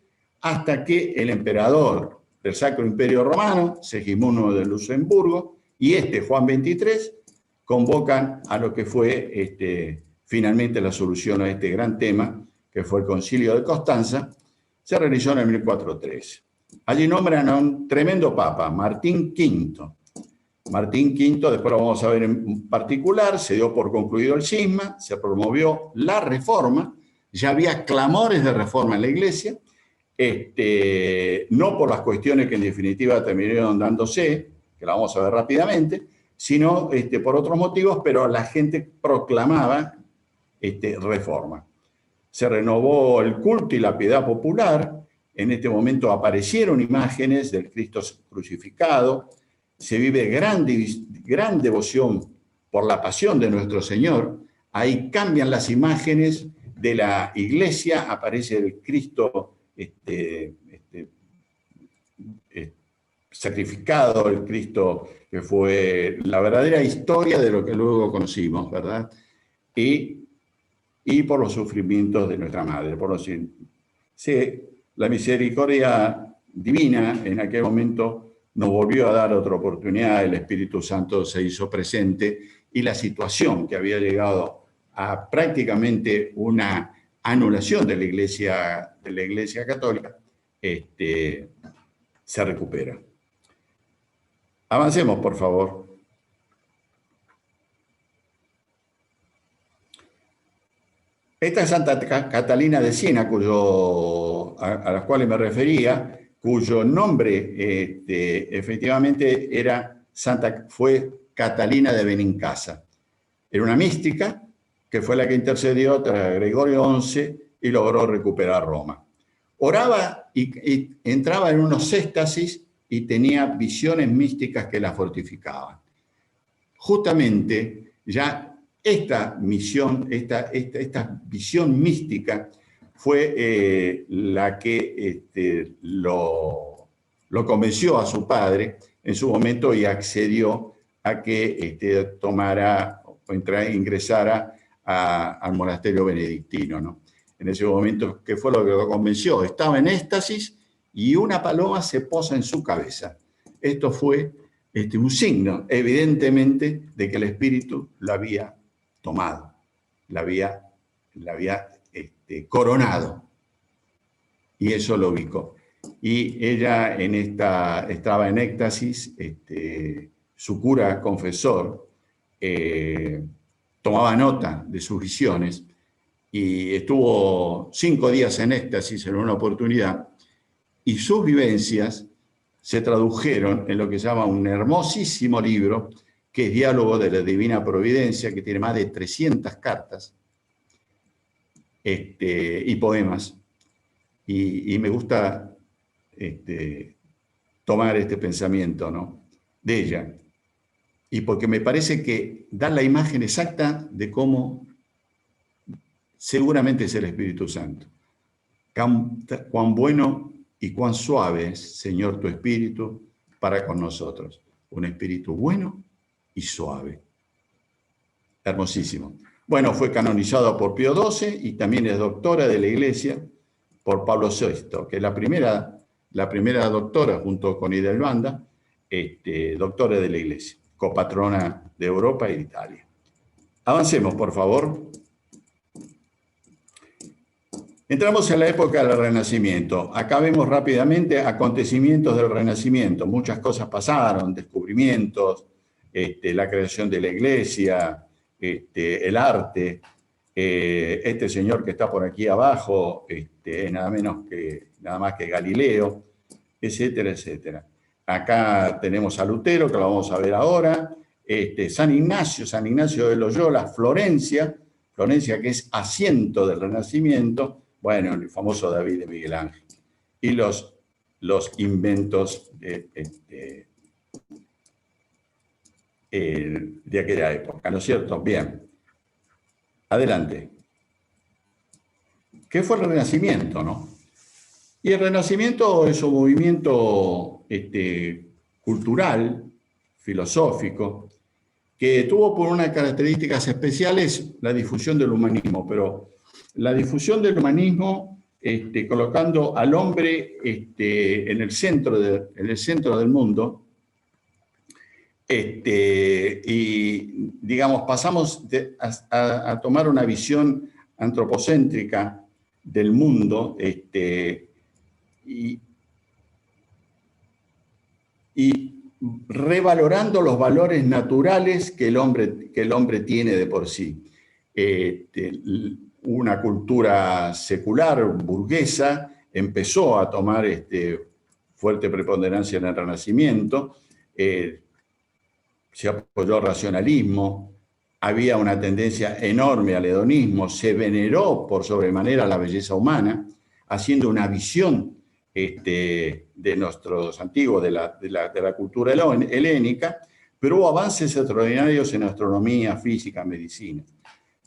hasta que el emperador del Sacro Imperio Romano, Segismundo de Luxemburgo, y Juan XXIII, convocan a lo que fue finalmente la solución a este gran tema, que fue el Concilio de Constanza. Se realizó en el 1413. Allí nombran a un tremendo papa, Martín V. Martín V, después lo vamos a ver en particular, se dio por concluido el cisma, se promovió la reforma, ya había clamores de reforma en la Iglesia, no por las cuestiones que en definitiva terminaron dándose, que la vamos a ver rápidamente, sino por otros motivos, pero la gente proclamaba reforma. Se renovó el culto y la piedad popular. En este momento aparecieron imágenes del Cristo crucificado, se vive gran devoción por la pasión de nuestro Señor, ahí cambian las imágenes de la iglesia, aparece el Cristo sacrificado, el Cristo que fue la verdadera historia de lo que luego conocimos, ¿verdad? Y por los sufrimientos de nuestra Madre. La misericordia divina en aquel momento nos volvió a dar otra oportunidad, el Espíritu Santo se hizo presente y la situación que había llegado a prácticamente una anulación de la Iglesia Católica se recupera. Avancemos, por favor. Esta es Santa Catalina de Siena, a las cuales me refería, cuyo nombre efectivamente fue Catalina de Benincasa. Era una mística que fue la que intercedió tras Gregorio XI y logró recuperar Roma. Oraba y entraba en unos éxtasis y tenía visiones místicas que la fortificaban. Justamente ya esta visión mística fue la que lo convenció a su padre en su momento y accedió a que ingresara al monasterio benedictino, ¿no? En ese momento, ¿qué fue lo que lo convenció? Estaba en éxtasis y una paloma se posa en su cabeza. Esto fue un signo, evidentemente, de que el espíritu la había tomado, la había coronado. Y eso lo ubicó. Y ella estaba en éxtasis, su cura confesor tomaba nota de sus visiones y estuvo 5 días en éxtasis en una oportunidad y sus vivencias se tradujeron en lo que se llama un hermosísimo libro que es Diálogo de la Divina Providencia, que tiene más de 300 cartas y poemas. Y me gusta tomar este pensamiento, ¿no?, de ella. Y porque me parece que da la imagen exacta de cómo seguramente es el Espíritu Santo. Cuán bueno y cuán suave es, Señor, tu Espíritu para con nosotros. Un Espíritu bueno y suave. Hermosísimo. Bueno, fue canonizado por Pío XII y también es doctora de la Iglesia por Pablo VI, que es la primera doctora, junto con Idelbanda, doctora de la Iglesia, copatrona de Europa e Italia. Avancemos, por favor. Entramos en la época del Renacimiento. Acá vemos rápidamente acontecimientos del Renacimiento. Muchas cosas pasaron, descubrimientos, la creación de la Iglesia, el arte. Este señor que está por aquí abajo es nada más que Galileo, etcétera, etcétera. Acá tenemos a Lutero, que lo vamos a ver ahora. San Ignacio de Loyola, Florencia, que es asiento del Renacimiento. Bueno, el famoso David de Miguel Ángel. Y los inventos de aquella época, ¿no es cierto? Bien. Adelante. ¿Qué fue el Renacimiento, no? Y el Renacimiento es un movimiento cultural, filosófico, que tuvo por unas características especiales la difusión del humanismo, pero la difusión del humanismo colocando al hombre en el centro del mundo, y digamos pasamos a tomar una visión antropocéntrica del mundo y revalorando los valores naturales que el hombre tiene de por sí. Una cultura secular, burguesa, empezó a tomar fuerte preponderancia en el Renacimiento, se apoyó al racionalismo, había una tendencia enorme al hedonismo, se veneró por sobremanera la belleza humana, haciendo una visión de nuestros antiguos, de la cultura helénica, pero hubo avances extraordinarios en astronomía, física, medicina.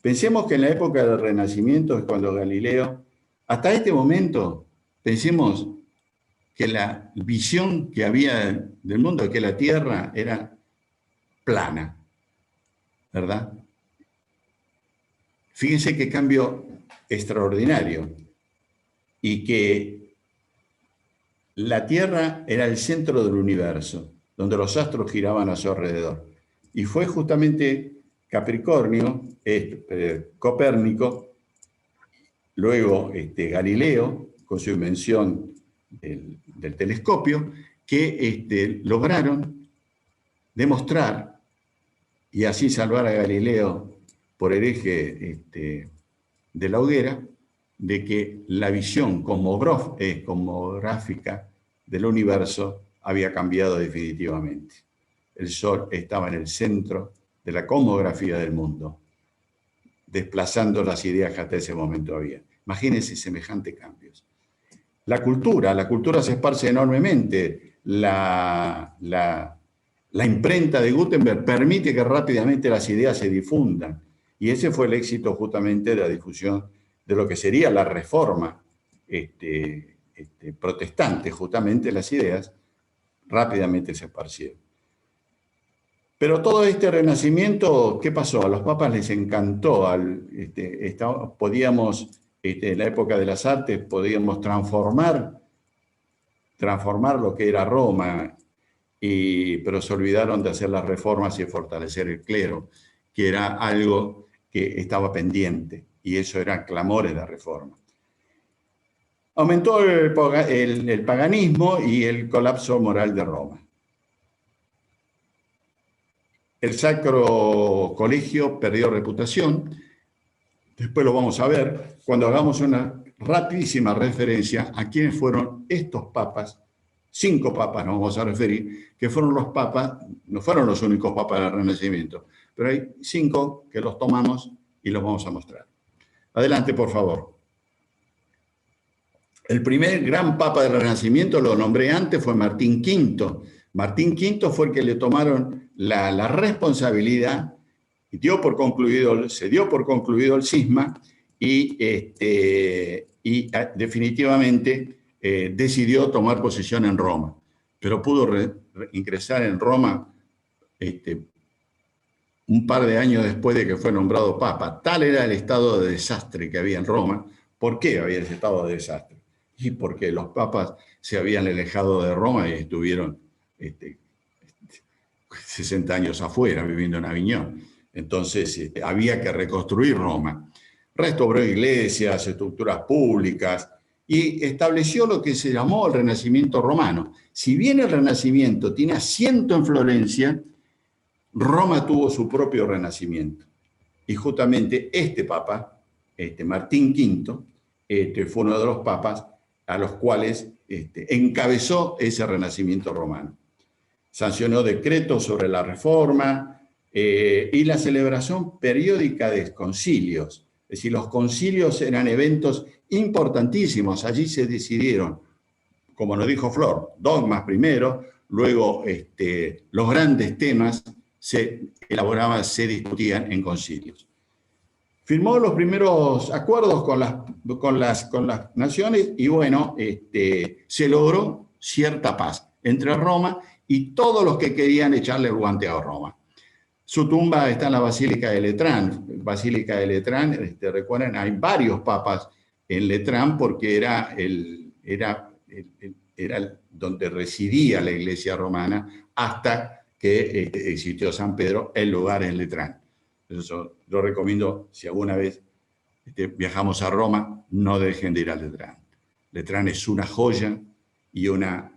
Pensemos que en la época del Renacimiento es cuando Galileo, hasta este momento, pensemos que la visión que había del mundo, de que la Tierra era plana, ¿verdad? Fíjense qué cambio extraordinario, y que la Tierra era el centro del universo, donde los astros giraban a su alrededor. Y fue justamente Copérnico, luego Galileo, con su invención del telescopio, que lograron demostrar, y así salvar a Galileo por hereje de la hoguera, de que la visión cosmográfica del universo había cambiado definitivamente. El Sol estaba en el centro de la cosmografía del mundo, desplazando las ideas que hasta ese momento había. Imagínense semejantes cambios. La cultura se esparce enormemente. La imprenta de Gutenberg permite que rápidamente las ideas se difundan. Y ese fue el éxito justamente de la difusión de lo que sería la reforma protestante. Justamente las ideas rápidamente se esparcieron. Pero todo este renacimiento, ¿qué pasó? A los papas les encantó. Podíamos, en la época de las artes, podíamos transformar lo que era Roma, pero se olvidaron de hacer las reformas y fortalecer el clero, que era algo que estaba pendiente, y eso eran clamores de reforma. Aumentó el paganismo y el colapso moral de Roma. El Sacro Colegio perdió reputación. Después lo vamos a ver cuando hagamos una rapidísima referencia a quiénes fueron estos papas. 5 papas nos vamos a referir, que fueron los papas, no fueron los únicos papas del Renacimiento, pero hay 5 que los tomamos y los vamos a mostrar. Adelante, por favor. El primer gran papa del Renacimiento, lo nombré antes, fue Martín V. Martín V fue el que le tomaron la responsabilidad, y se dio por concluido el cisma, y definitivamente decidió tomar posesión en Roma. Pero pudo ingresar en Roma un par de años después de que fue nombrado papa. Tal era el estado de desastre que había en Roma. ¿Por qué había ese estado de desastre? Y porque los papas se habían alejado de Roma y estuvieron 60 años afuera, viviendo en Aviñón. Entonces había que reconstruir Roma. Restauró iglesias, estructuras públicas, y estableció lo que se llamó el Renacimiento romano. Si bien el Renacimiento tiene asiento en Florencia, Roma tuvo su propio Renacimiento. Y justamente este papa, Martín V, fue uno de los papas a los cuales encabezó ese Renacimiento romano. Sancionó decretos sobre la reforma y la celebración periódica de concilios. Es decir, los concilios eran eventos importantísimos. Allí se decidieron, como nos dijo Flor, dogmas primero, luego los grandes temas se elaboraban, se discutían en concilios. Firmó los primeros acuerdos con las naciones y bueno, se logró cierta paz entre Roma y todos los que querían echarle el guante a Roma. Su tumba está en la Basílica de Letrán. Basílica de Letrán, recuerden, hay varios papas en Letrán porque era donde residía la Iglesia romana hasta que existió San Pedro, el lugar en Letrán. Eso lo recomiendo, si alguna vez viajamos a Roma, no dejen de ir a Letrán. Letrán es una joya y una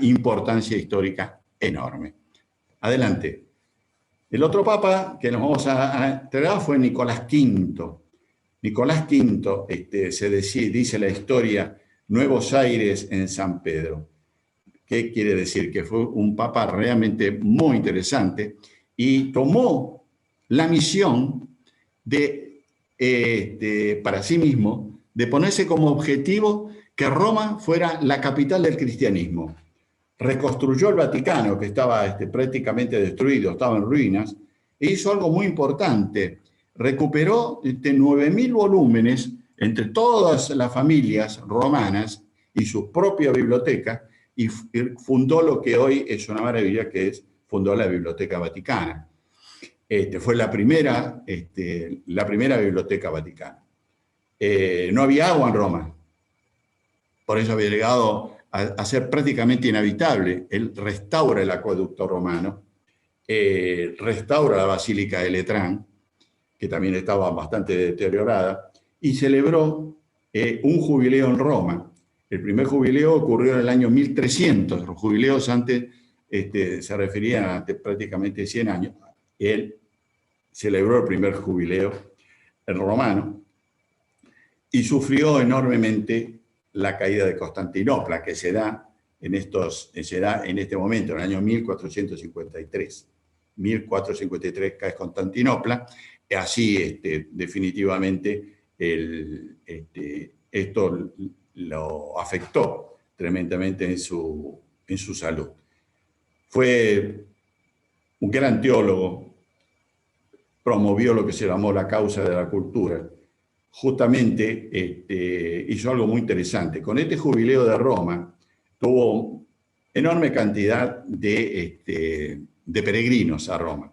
importancia histórica enorme. Adelante. El otro papa que nos vamos a entregar fue Nicolás V. Nicolás V, dice la historia, Nuevos Aires en San Pedro. ¿Qué quiere decir? Que fue un papa realmente muy interesante y tomó la misión para sí mismo de ponerse como objetivo que Roma fuera la capital del cristianismo. Reconstruyó el Vaticano, que estaba prácticamente destruido, estaba en ruinas, e hizo algo muy importante. Recuperó 9.000 volúmenes entre todas las familias romanas y su propia biblioteca, y fundó lo que hoy es una maravilla, fundó la Biblioteca Vaticana. Fue la primera biblioteca vaticana. No había agua en Roma, por eso había llegado a ser prácticamente inhabitable. Él restaura el acueducto romano, restaura la Basílica de Letrán, que también estaba bastante deteriorada, y celebró un jubileo en Roma. El primer jubileo ocurrió en el año 1300, los jubileos antes se referían a prácticamente 100 años. Él celebró el primer jubileo en romano y sufrió enormemente la caída de Constantinopla, que se da en este momento, en el año 1453. 1453 cae Constantinopla, y así definitivamente esto lo afectó tremendamente en su salud. Fue un gran teólogo, promovió lo que se llamó la causa de la cultura. Justamente hizo algo muy interesante. Con este jubileo de Roma tuvo enorme cantidad de peregrinos a Roma.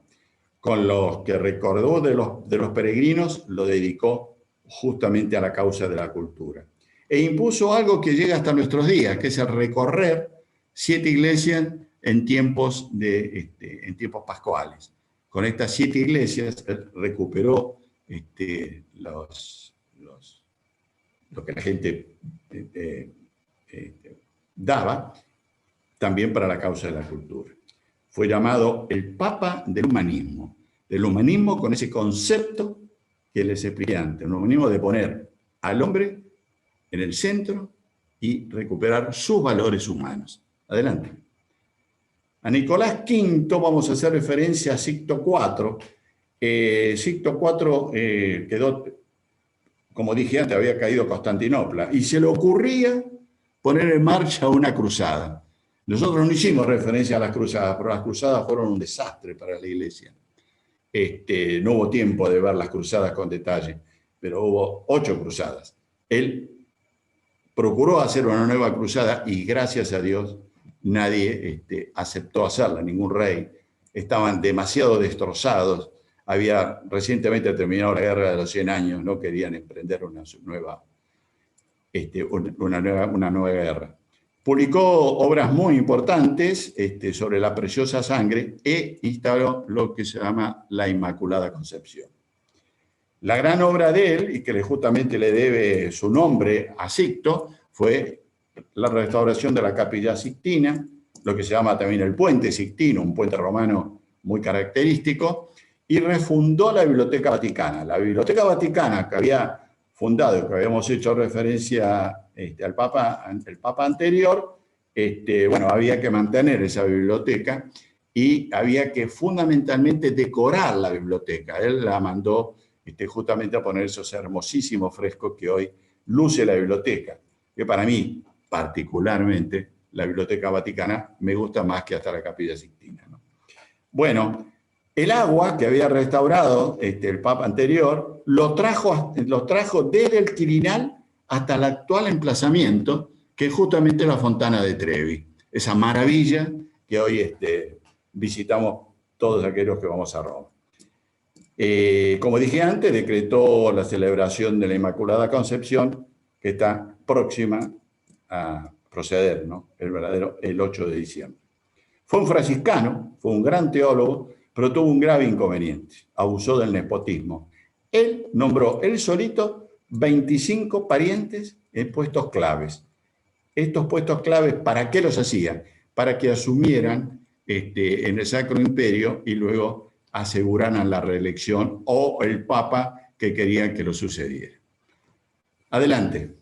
Con los que recordó de los peregrinos, lo dedicó justamente a la causa de la cultura. E impuso algo que llega hasta nuestros días, que es el recorrer 7 iglesias en tiempos pascuales. Con estas 7 iglesias recuperó lo que la gente daba también para la causa de la cultura. Fue llamado el Papa del humanismo con ese concepto que les expliqué antes, un humanismo de poner al hombre en el centro y recuperar sus valores humanos. Adelante. A Nicolás V vamos a hacer referencia a Sixto IV. Sixto IV quedó, como dije antes, había caído Constantinopla, y se le ocurría poner en marcha una cruzada. Nosotros no hicimos referencia a las cruzadas, pero las cruzadas fueron un desastre para la iglesia. No hubo tiempo de ver las cruzadas con detalle, pero hubo 8 cruzadas. Él procuró hacer una nueva cruzada y gracias a Dios nadie aceptó hacerla, ningún rey. Estaban demasiado destrozados. Había recientemente terminado la guerra de los 100 años, no querían emprender una nueva guerra. Publicó obras muy importantes sobre la preciosa sangre e instaló lo que se llama la Inmaculada Concepción. La gran obra de él, y que justamente le debe su nombre a Sixto, fue la restauración de la Capilla Sixtina, lo que se llama también el Puente Sixtino, un puente romano muy característico, y refundó la Biblioteca Vaticana. La Biblioteca Vaticana que había fundado, que habíamos hecho referencia al Papa anterior, había que mantener esa biblioteca y había que fundamentalmente decorar la biblioteca. Él la mandó justamente a poner esos hermosísimos frescos que hoy luce la biblioteca, que para mí, particularmente, la Biblioteca Vaticana me gusta más que hasta la Capilla Sixtina, ¿no? Bueno, el agua que había restaurado el Papa anterior lo trajo desde el Quirinal hasta el actual emplazamiento, que es justamente la Fontana de Trevi, esa maravilla que hoy visitamos todos aquellos que vamos a Roma. Como dije antes, decretó la celebración de la Inmaculada Concepción, que está próxima a proceder, ¿no? El 8 de diciembre. Fue un franciscano, fue un gran teólogo, pero tuvo un grave inconveniente: abusó del nepotismo. Él nombró él solito 25 parientes en puestos claves. Estos puestos claves, ¿para qué los hacía? Para que asumieran en el Sacro Imperio y luego aseguraran la reelección o el Papa que querían que lo sucediera. Adelante.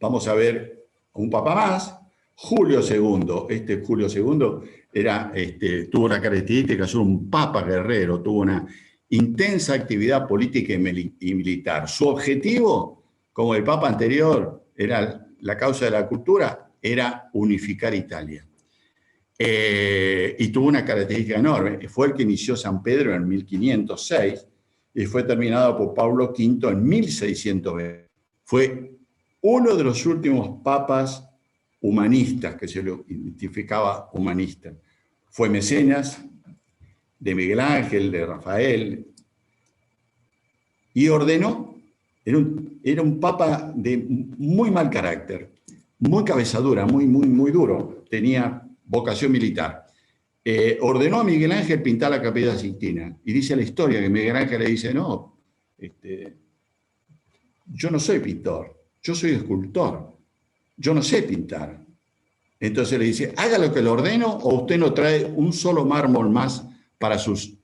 Vamos a ver un Papa más, Julio II. Julio II tuvo una característica, ser un Papa guerrero, tuvo una intensa actividad política y militar. Su objetivo, como el Papa anterior, la causa de la cultura era unificar Italia. Y tuvo una característica enorme. Fue el que inició San Pedro en 1506 y fue terminado por Pablo V en 1620. Fue uno de los últimos papas humanistas, que se lo identificaba humanista. Fue mecenas de Miguel Ángel, de Rafael, y ordenó, era un papa de muy mal carácter, muy cabezadura, muy duro, tenía vocación militar. Ordenó a Miguel Ángel pintar la Capilla Sixtina, y dice la historia que Miguel Ángel le dice, no, yo no soy pintor, yo soy escultor, yo no sé pintar. Entonces le dice, haga lo que le ordeno o usted no trae un solo mármol más para sus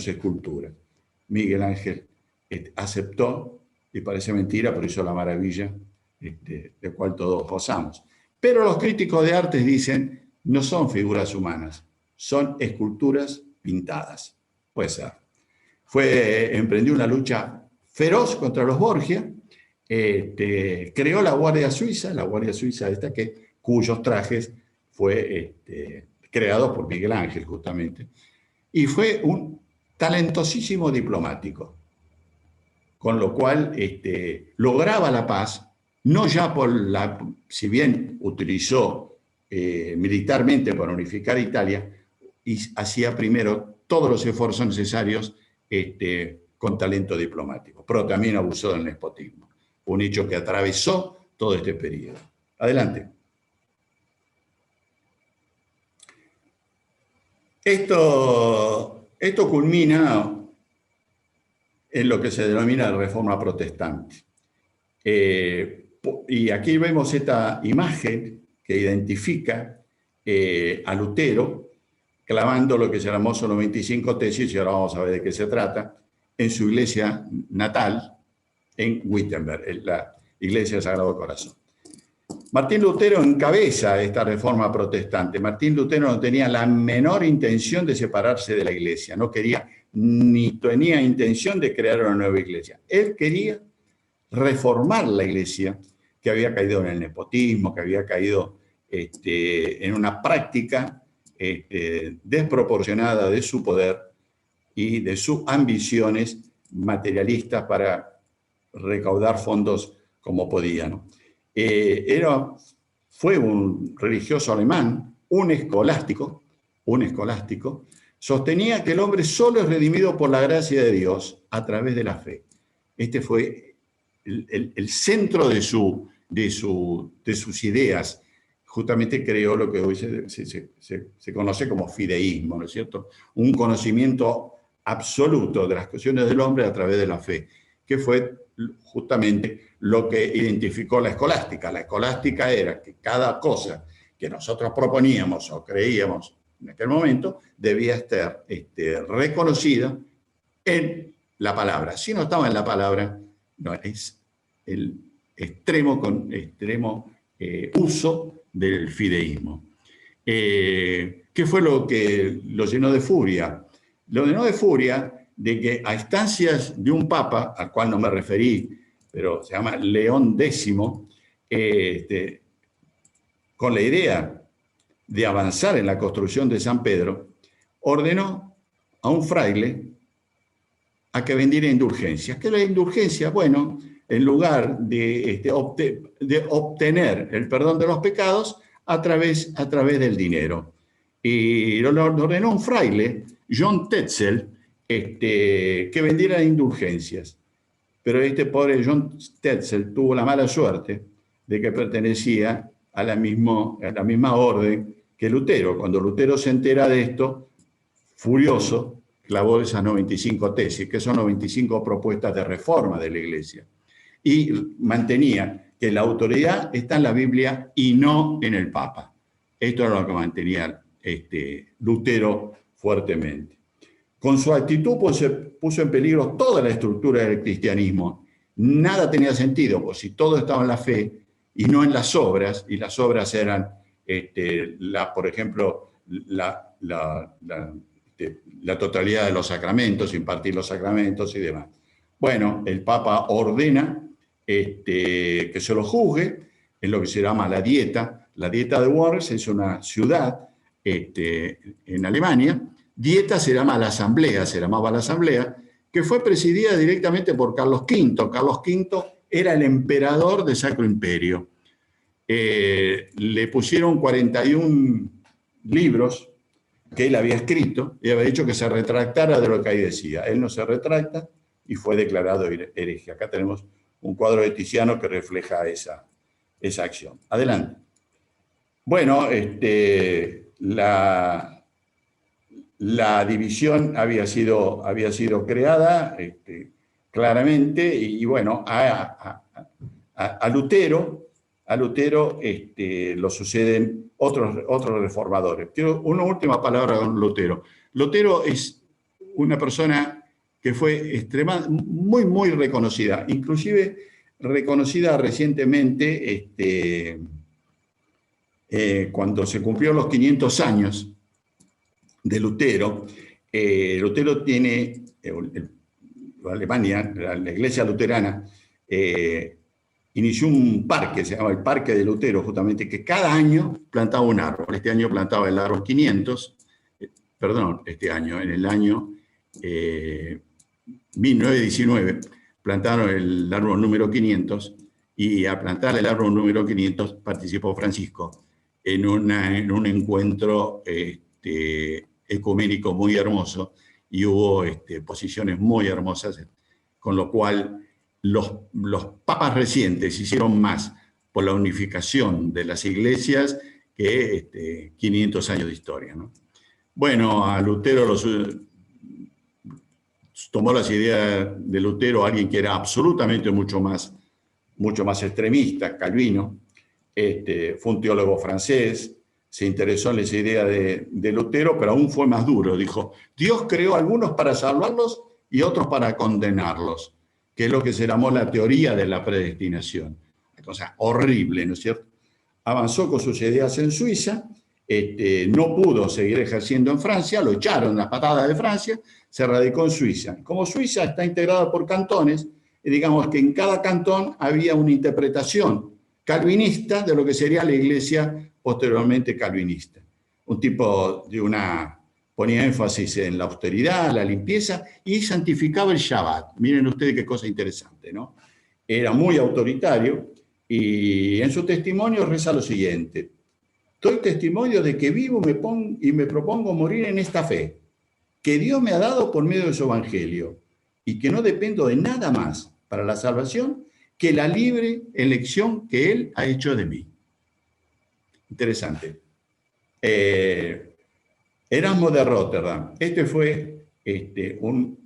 esculturas. Miguel Ángel aceptó, y parece mentira, pero hizo la maravilla de cual todos gozamos. Pero los críticos de arte dicen, no son figuras humanas, son esculturas pintadas. Puede ser. Emprendió una lucha feroz contra los Borgia, creó la Guardia Suiza esta cuyos trajes fue creados por Miguel Ángel justamente, y fue un talentosísimo diplomático, con lo cual lograba la paz, no ya si bien utilizó militarmente para unificar Italia, y hacía primero todos los esfuerzos necesarios con talento diplomático, pero también abusó del nepotismo, un hecho que atravesó todo este periodo. Adelante. Esto culmina en lo que se denomina la Reforma Protestante. Y aquí vemos esta imagen que identifica a Lutero clavando lo que se llamó solo 25 tesis, y ahora vamos a ver de qué se trata, en su iglesia natal, en Wittenberg, en la Iglesia del Sagrado Corazón. Martín Lutero encabeza esta reforma protestante. Martín Lutero no tenía la menor intención de separarse de la iglesia, no quería ni tenía intención de crear una nueva iglesia. Él quería reformar la iglesia, que había caído en el nepotismo, que había caído en una práctica desproporcionada de su poder y de sus ambiciones materialistas para recaudar fondos como podía, ¿no? Fue un religioso alemán, un escolástico, sostenía que el hombre solo es redimido por la gracia de Dios a través de la fe. Este fue el centro de sus ideas. Justamente creó lo que hoy se conoce como fideísmo, ¿no es cierto? Un conocimiento absoluto de las cuestiones del hombre a través de la fe, que fue justamente lo que identificó la escolástica. La escolástica era que cada cosa que nosotros proponíamos o creíamos en aquel momento debía estar reconocida en la palabra. Si no estaba en la palabra, no, es el extremo uso del fideísmo. ¿Qué fue lo que lo llenó de furia? Lo llenó de furia de que a instancias de un papa, al cual no me referí, pero se llama León X, con la idea de avanzar en la construcción de San Pedro, ordenó a un fraile a que vendiera indulgencias. ¿Qué es la indulgencia? Bueno, en lugar de obtener el perdón de los pecados a través del dinero. Y lo ordenó un fraile, John Tetzel, que vendiera indulgencias. Pero este pobre John Tetzel tuvo la mala suerte de que pertenecía a la misma orden que Lutero. Cuando Lutero se entera de esto, furioso, clavó esas 95 tesis, que son 95 propuestas de reforma de la Iglesia. Y mantenía que la autoridad está en la Biblia y no en el Papa. Esto era lo que mantenía Lutero fuertemente. Con su actitud puso en peligro toda la estructura del cristianismo. Nada tenía sentido, pues si todo estaba en la fe y no en las obras, y las obras eran, por ejemplo, la totalidad de los sacramentos, impartir los sacramentos y demás. Bueno, el Papa ordena que se lo juzgue en lo que se llama la Dieta. La Dieta de Worms es una ciudad en Alemania. Dieta se llama la Asamblea, se llamaba la Asamblea, que fue presidida directamente por Carlos V. Carlos V era el emperador del Sacro Imperio. Le pusieron 41 libros que él había escrito y había dicho que se retractara de lo que ahí decía. Él no se retracta y fue declarado hereje. Acá tenemos un cuadro de Tiziano que refleja esa acción. Adelante. Bueno, la división había sido creada claramente y bueno, a Lutero lo suceden otros reformadores. Quiero una última palabra con Lutero. Lutero es una persona que fue muy reconocida, inclusive reconocida recientemente cuando se cumplieron los 500 años de Lutero. Lutero tiene, Alemania, la iglesia luterana, inició un parque, se llama el Parque de Lutero, justamente, que cada año plantaba un árbol. Este año plantaba el árbol 500, en el año 1919, plantaron el árbol número 500, y a plantar el árbol número 500 participó Francisco en un encuentro ecuménico muy hermoso, y hubo posiciones muy hermosas, con lo cual los papas recientes hicieron más por la unificación de las iglesias que 500 años de historia, ¿no? Bueno, a Lutero tomó las ideas de Lutero alguien que era absolutamente mucho más extremista, Calvino. Fue un teólogo francés, se interesó en las ideas de Lutero, pero aún fue más duro. Dijo, Dios creó a algunos para salvarlos y otros para condenarlos, que es lo que se llamó la teoría de la predestinación. Una cosa horrible, ¿no es cierto? Avanzó con sus ideas en Suiza, no pudo seguir ejerciendo en Francia, lo echaron a patadas de Francia, se radicó en Suiza. Como Suiza está integrada por cantones, digamos que en cada cantón había una interpretación calvinista de lo que sería la iglesia posteriormente calvinista. Un tipo ponía énfasis en la austeridad, la limpieza, y santificaba el Shabbat. Miren ustedes qué cosa interesante, ¿no? Era muy autoritario, y en su testimonio reza lo siguiente: doy testimonio de que vivo y me propongo morir en esta fe que Dios me ha dado por medio de su evangelio, y que no dependo de nada más para la salvación que la libre elección que Él ha hecho de mí. Interesante. Erasmo de Rotterdam. Fue un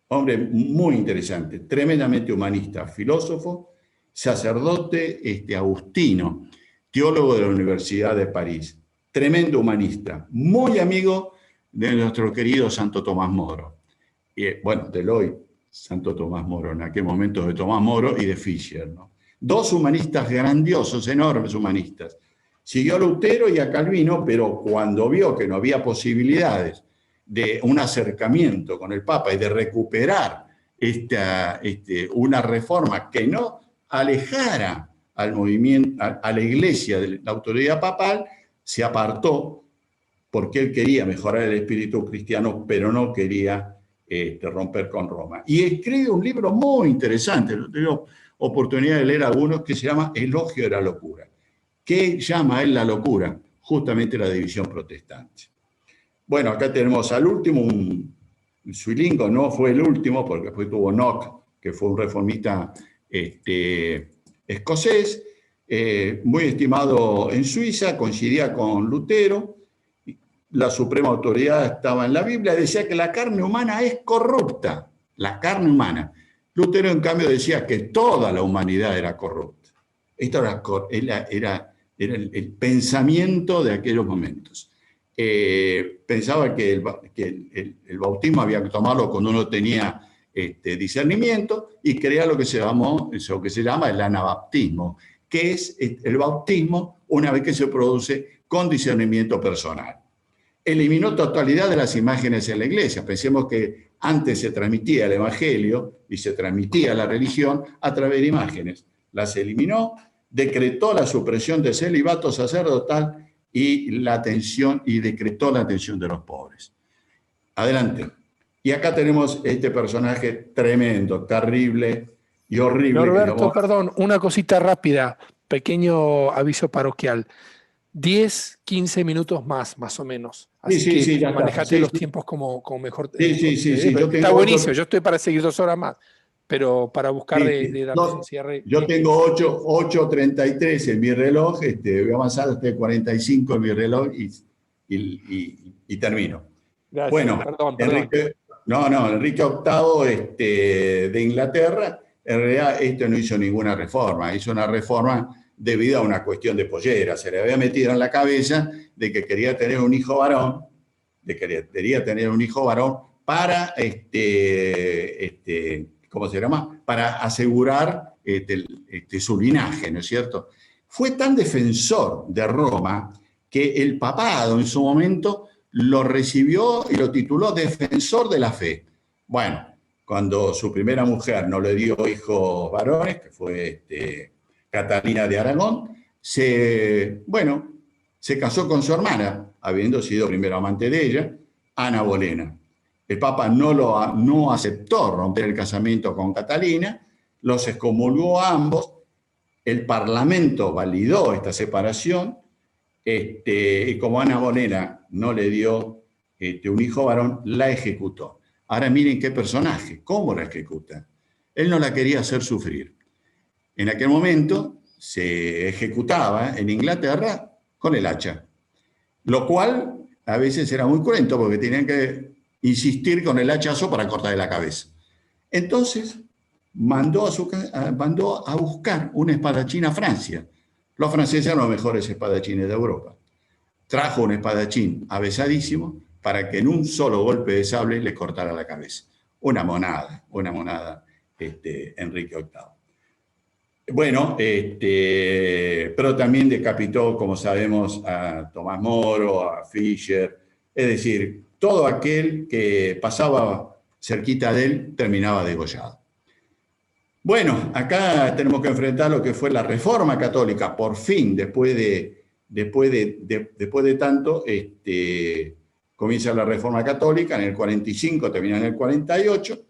hombre muy interesante, tremendamente humanista, filósofo, sacerdote agustino, teólogo de la Universidad de París, tremendo humanista, muy amigo de nuestro querido Santo Tomás Moro. Del hoy Santo Tomás Moro, en aquel momento de Tomás Moro y de Fischer, ¿no? Dos humanistas grandiosos, enormes humanistas. Siguió a Lutero y a Calvino, pero cuando vio que no había posibilidades de un acercamiento con el Papa y de recuperar una reforma que no alejara al movimiento, a la Iglesia de la autoridad papal, se apartó, porque él quería mejorar el espíritu cristiano, pero no quería romper con Roma. Y escribe un libro muy interesante, tengo oportunidad de leer algunos, que se llama Elogio de la locura. ¿Qué llama él la locura? Justamente la división protestante. Bueno, acá tenemos al último, Zwillingo no fue el último, porque después tuvo Knock, que fue un reformista escocés, muy estimado en Suiza, coincidía con Lutero. La suprema autoridad estaba en la Biblia, decía que la carne humana es corrupta, la carne humana. Lutero, en cambio, decía que toda la humanidad era corrupta. Esto era el pensamiento de aquellos momentos. Pensaba que el bautismo había que tomarlo cuando uno tenía discernimiento, y creía lo que se llama el anabaptismo, que es el bautismo una vez que se produce con discernimiento personal. eliminó totalidad de las imágenes en la iglesia. Pensemos que antes se transmitía el evangelio y se transmitía la religión a través de imágenes. Las eliminó, decretó la supresión del celibato sacerdotal y decretó la atención de los pobres. Adelante. Y acá tenemos este personaje tremendo, terrible y horrible. Norberto, perdón, una cosita rápida, pequeño aviso parroquial. 10, 15 minutos más o menos. Así que ya manejate los tiempos como mejor. Sí. Está buenísimo, yo estoy para seguir 2 horas más, pero para buscar de darnos un cierre. Yo tengo 8:33 en mi reloj, voy a avanzar hasta 45 en mi reloj y termino. Gracias, bueno, perdón. Enrique VIII de Inglaterra, en realidad no hizo ninguna reforma, hizo una reforma debido a una cuestión de pollera. Se le había metido en la cabeza de que quería tener un hijo varón, para, ¿cómo se llama? Para asegurar su linaje, ¿no es cierto? Fue tan defensor de Roma que el papado en su momento lo recibió y lo tituló defensor de la fe. Bueno, cuando su primera mujer no le dio hijos varones, que fue Catalina de Aragón, se casó con su hermana, habiendo sido primero amante de ella, Ana Bolena. El Papa no aceptó romper el casamiento con Catalina, los excomulgó a ambos, el Parlamento validó esta separación, y como Ana Bolena no le dio un hijo varón, la ejecutó. Ahora miren qué personaje, cómo la ejecuta. Él no la quería hacer sufrir. En aquel momento se ejecutaba en Inglaterra con el hacha, lo cual a veces era muy cruento porque tenían que insistir con el hachazo para cortarle la cabeza. Entonces mandó a buscar un espadachín a Francia. Los franceses eran los mejores espadachines de Europa. Trajo un espadachín avesadísimo para que en un solo golpe de sable le cortara la cabeza. Una monada, Enrique VIII. Bueno, pero también decapitó, como sabemos, a Tomás Moro, a Fischer, es decir, todo aquel que pasaba cerquita de él terminaba degollado. Bueno, acá tenemos que enfrentar lo que fue la Reforma Católica, por fin, después de tanto, comienza la Reforma Católica en el 45, termina en el 48,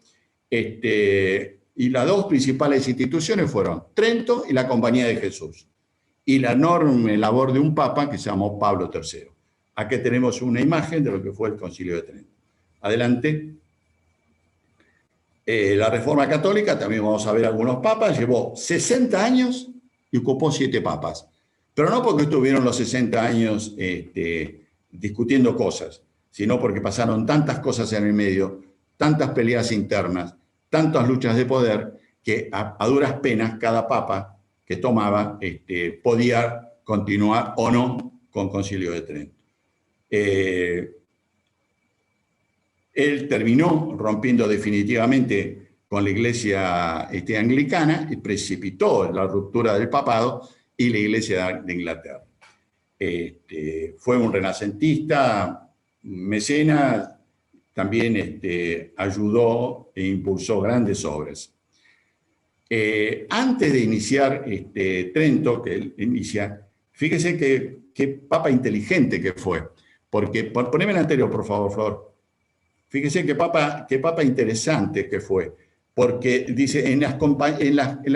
y las dos principales instituciones fueron Trento y la Compañía de Jesús, y la enorme labor de un papa que se llamó Pablo III. Aquí tenemos una imagen de lo que fue el Concilio de Trento. Adelante. La Reforma Católica, también vamos a ver algunos papas, llevó 60 años y ocupó 7 papas. Pero no porque estuvieron los 60 años discutiendo cosas, sino porque pasaron tantas cosas en el medio, tantas peleas internas, tantas luchas de poder, que a duras penas cada papa que tomaba podía continuar o no con Concilio de Trento. Él terminó rompiendo definitivamente con la iglesia anglicana y precipitó la ruptura del papado y la iglesia de Inglaterra. Fue un renacentista, mecenas, también ayudó e impulsó grandes obras. Antes de iniciar Trento, que él inicia, fíjese qué papa inteligente que fue, porque, poneme el anterior, por favor, Flor. Fíjese qué papa interesante que fue, porque dice, en las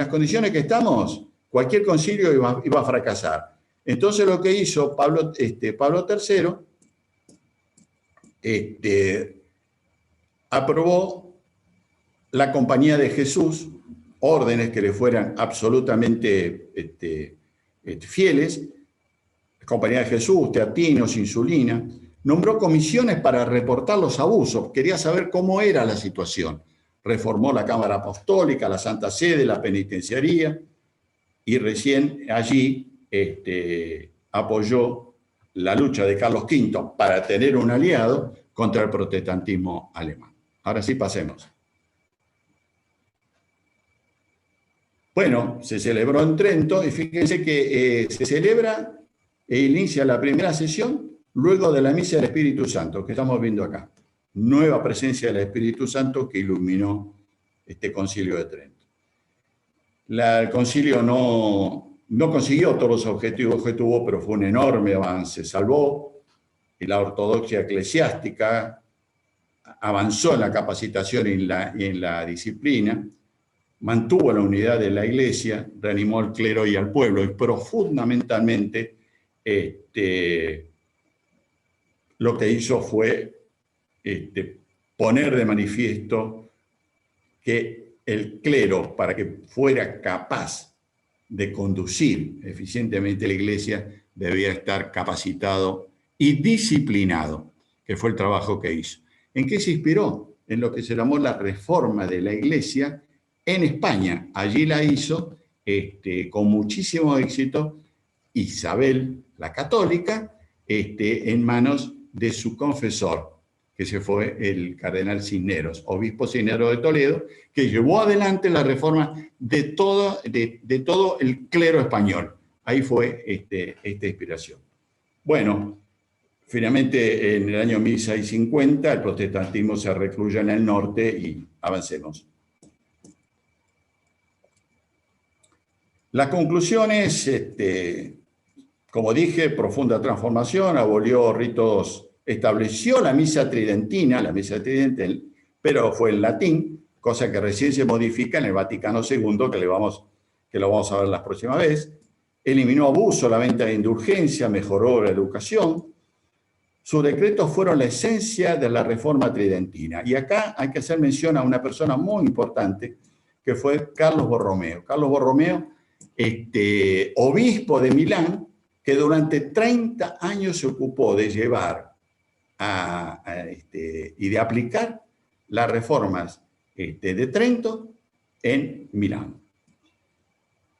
condiciones que estamos, cualquier concilio iba a fracasar. Entonces lo que hizo Pablo III, aprobó la Compañía de Jesús, órdenes que le fueran absolutamente fieles, Compañía de Jesús, teatinos, insulina, nombró comisiones para reportar los abusos, quería saber cómo era la situación. Reformó la Cámara Apostólica, la Santa Sede, la Penitenciaría, y recién allí apoyó la lucha de Carlos V para tener un aliado contra el protestantismo alemán. Ahora sí, pasemos. Bueno, se celebró en Trento y fíjense que se celebra e inicia la primera sesión luego de la misa del Espíritu Santo, que estamos viendo acá. Nueva presencia del Espíritu Santo que iluminó este concilio de Trento. El concilio no consiguió todos los objetivos que tuvo, pero fue un enorme avance. Salvó la ortodoxia eclesiástica, avanzó en la capacitación y en la disciplina, mantuvo la unidad de la Iglesia, reanimó al clero y al pueblo, pero fundamentalmente lo que hizo fue poner de manifiesto que el clero, para que fuera capaz de conducir eficientemente la Iglesia, debía estar capacitado y disciplinado, que fue el trabajo que hizo. ¿En qué se inspiró? En lo que se llamó la reforma de la Iglesia en España. Allí la hizo con muchísimo éxito Isabel la Católica, en manos de su confesor, que se fue el cardenal Cisneros, obispo Cisneros de Toledo, que llevó adelante la reforma de todo el clero español. Ahí fue esta inspiración. Bueno, finalmente en el año 1650 el protestantismo se recluye en el norte y avancemos. La conclusión es, como dije, profunda transformación, abolió ritos, estableció la misa tridentina, pero fue en latín, cosa que recién se modifica en el Vaticano II, que lo vamos a ver la próxima vez. Eliminó abuso, la venta de indulgencia, mejoró la educación. Sus decretos fueron la esencia de la reforma tridentina. Y acá hay que hacer mención a una persona muy importante, que fue Carlos Borromeo. Carlos Borromeo, obispo de Milán, que durante 30 años se ocupó de llevar y de aplicar las reformas de Trento en Milán.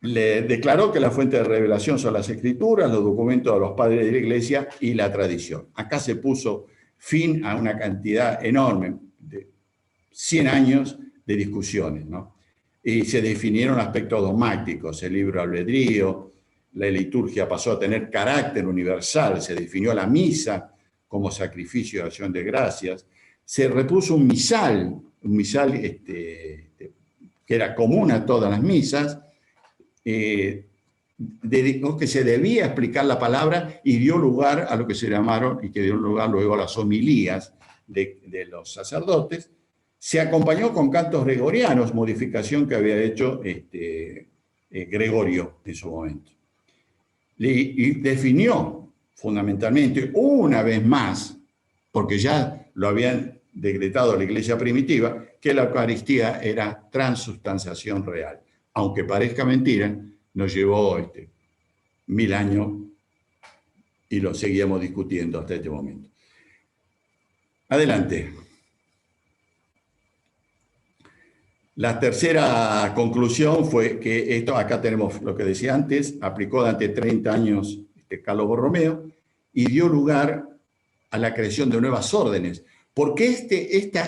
Le declaró que la fuente de revelación son las escrituras, los documentos de los padres de la Iglesia y la tradición. Acá se puso fin a una cantidad enorme de 100 años de discusiones, ¿no? Y se definieron aspectos dogmáticos, el libre albedrío, la liturgia pasó a tener carácter universal, se definió la misa como sacrificio de acción de gracias, se repuso un misal que era común a todas las misas, dedicó que se debía explicar la palabra y dio lugar a lo que se llamaron, y que dio lugar luego a las homilías de los sacerdotes. Se acompañó con cantos gregorianos, modificación que había hecho Gregorio en su momento. Y definió fundamentalmente, una vez más, porque ya lo habían decretado la Iglesia primitiva, que la Eucaristía era transubstanciación real. Aunque parezca mentira, nos llevó 1000 años y lo seguíamos discutiendo hasta este momento. Adelante. La tercera conclusión fue que acá tenemos lo que decía antes, aplicó durante 30 años Carlos Borromeo y dio lugar a la creación de nuevas órdenes, porque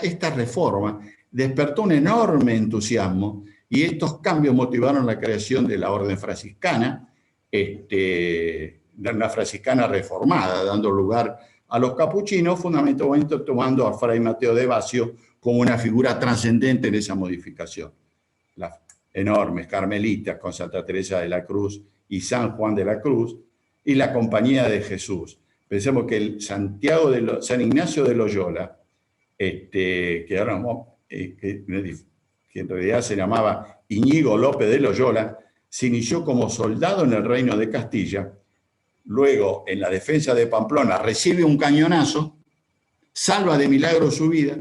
esta reforma despertó un enorme entusiasmo y estos cambios motivaron la creación de la orden franciscana, una franciscana reformada, dando lugar a los capuchinos, fundamentalmente tomando a Fray Mateo de Baccio como una figura trascendente en esa modificación. Las enormes carmelitas con Santa Teresa de la Cruz y San Juan de la Cruz y la Compañía de Jesús. Pensemos que San Ignacio de Loyola, que en realidad se llamaba Íñigo López de Loyola, se inició como soldado en el Reino de Castilla, luego en la defensa de Pamplona recibe un cañonazo, salva de milagro su vida,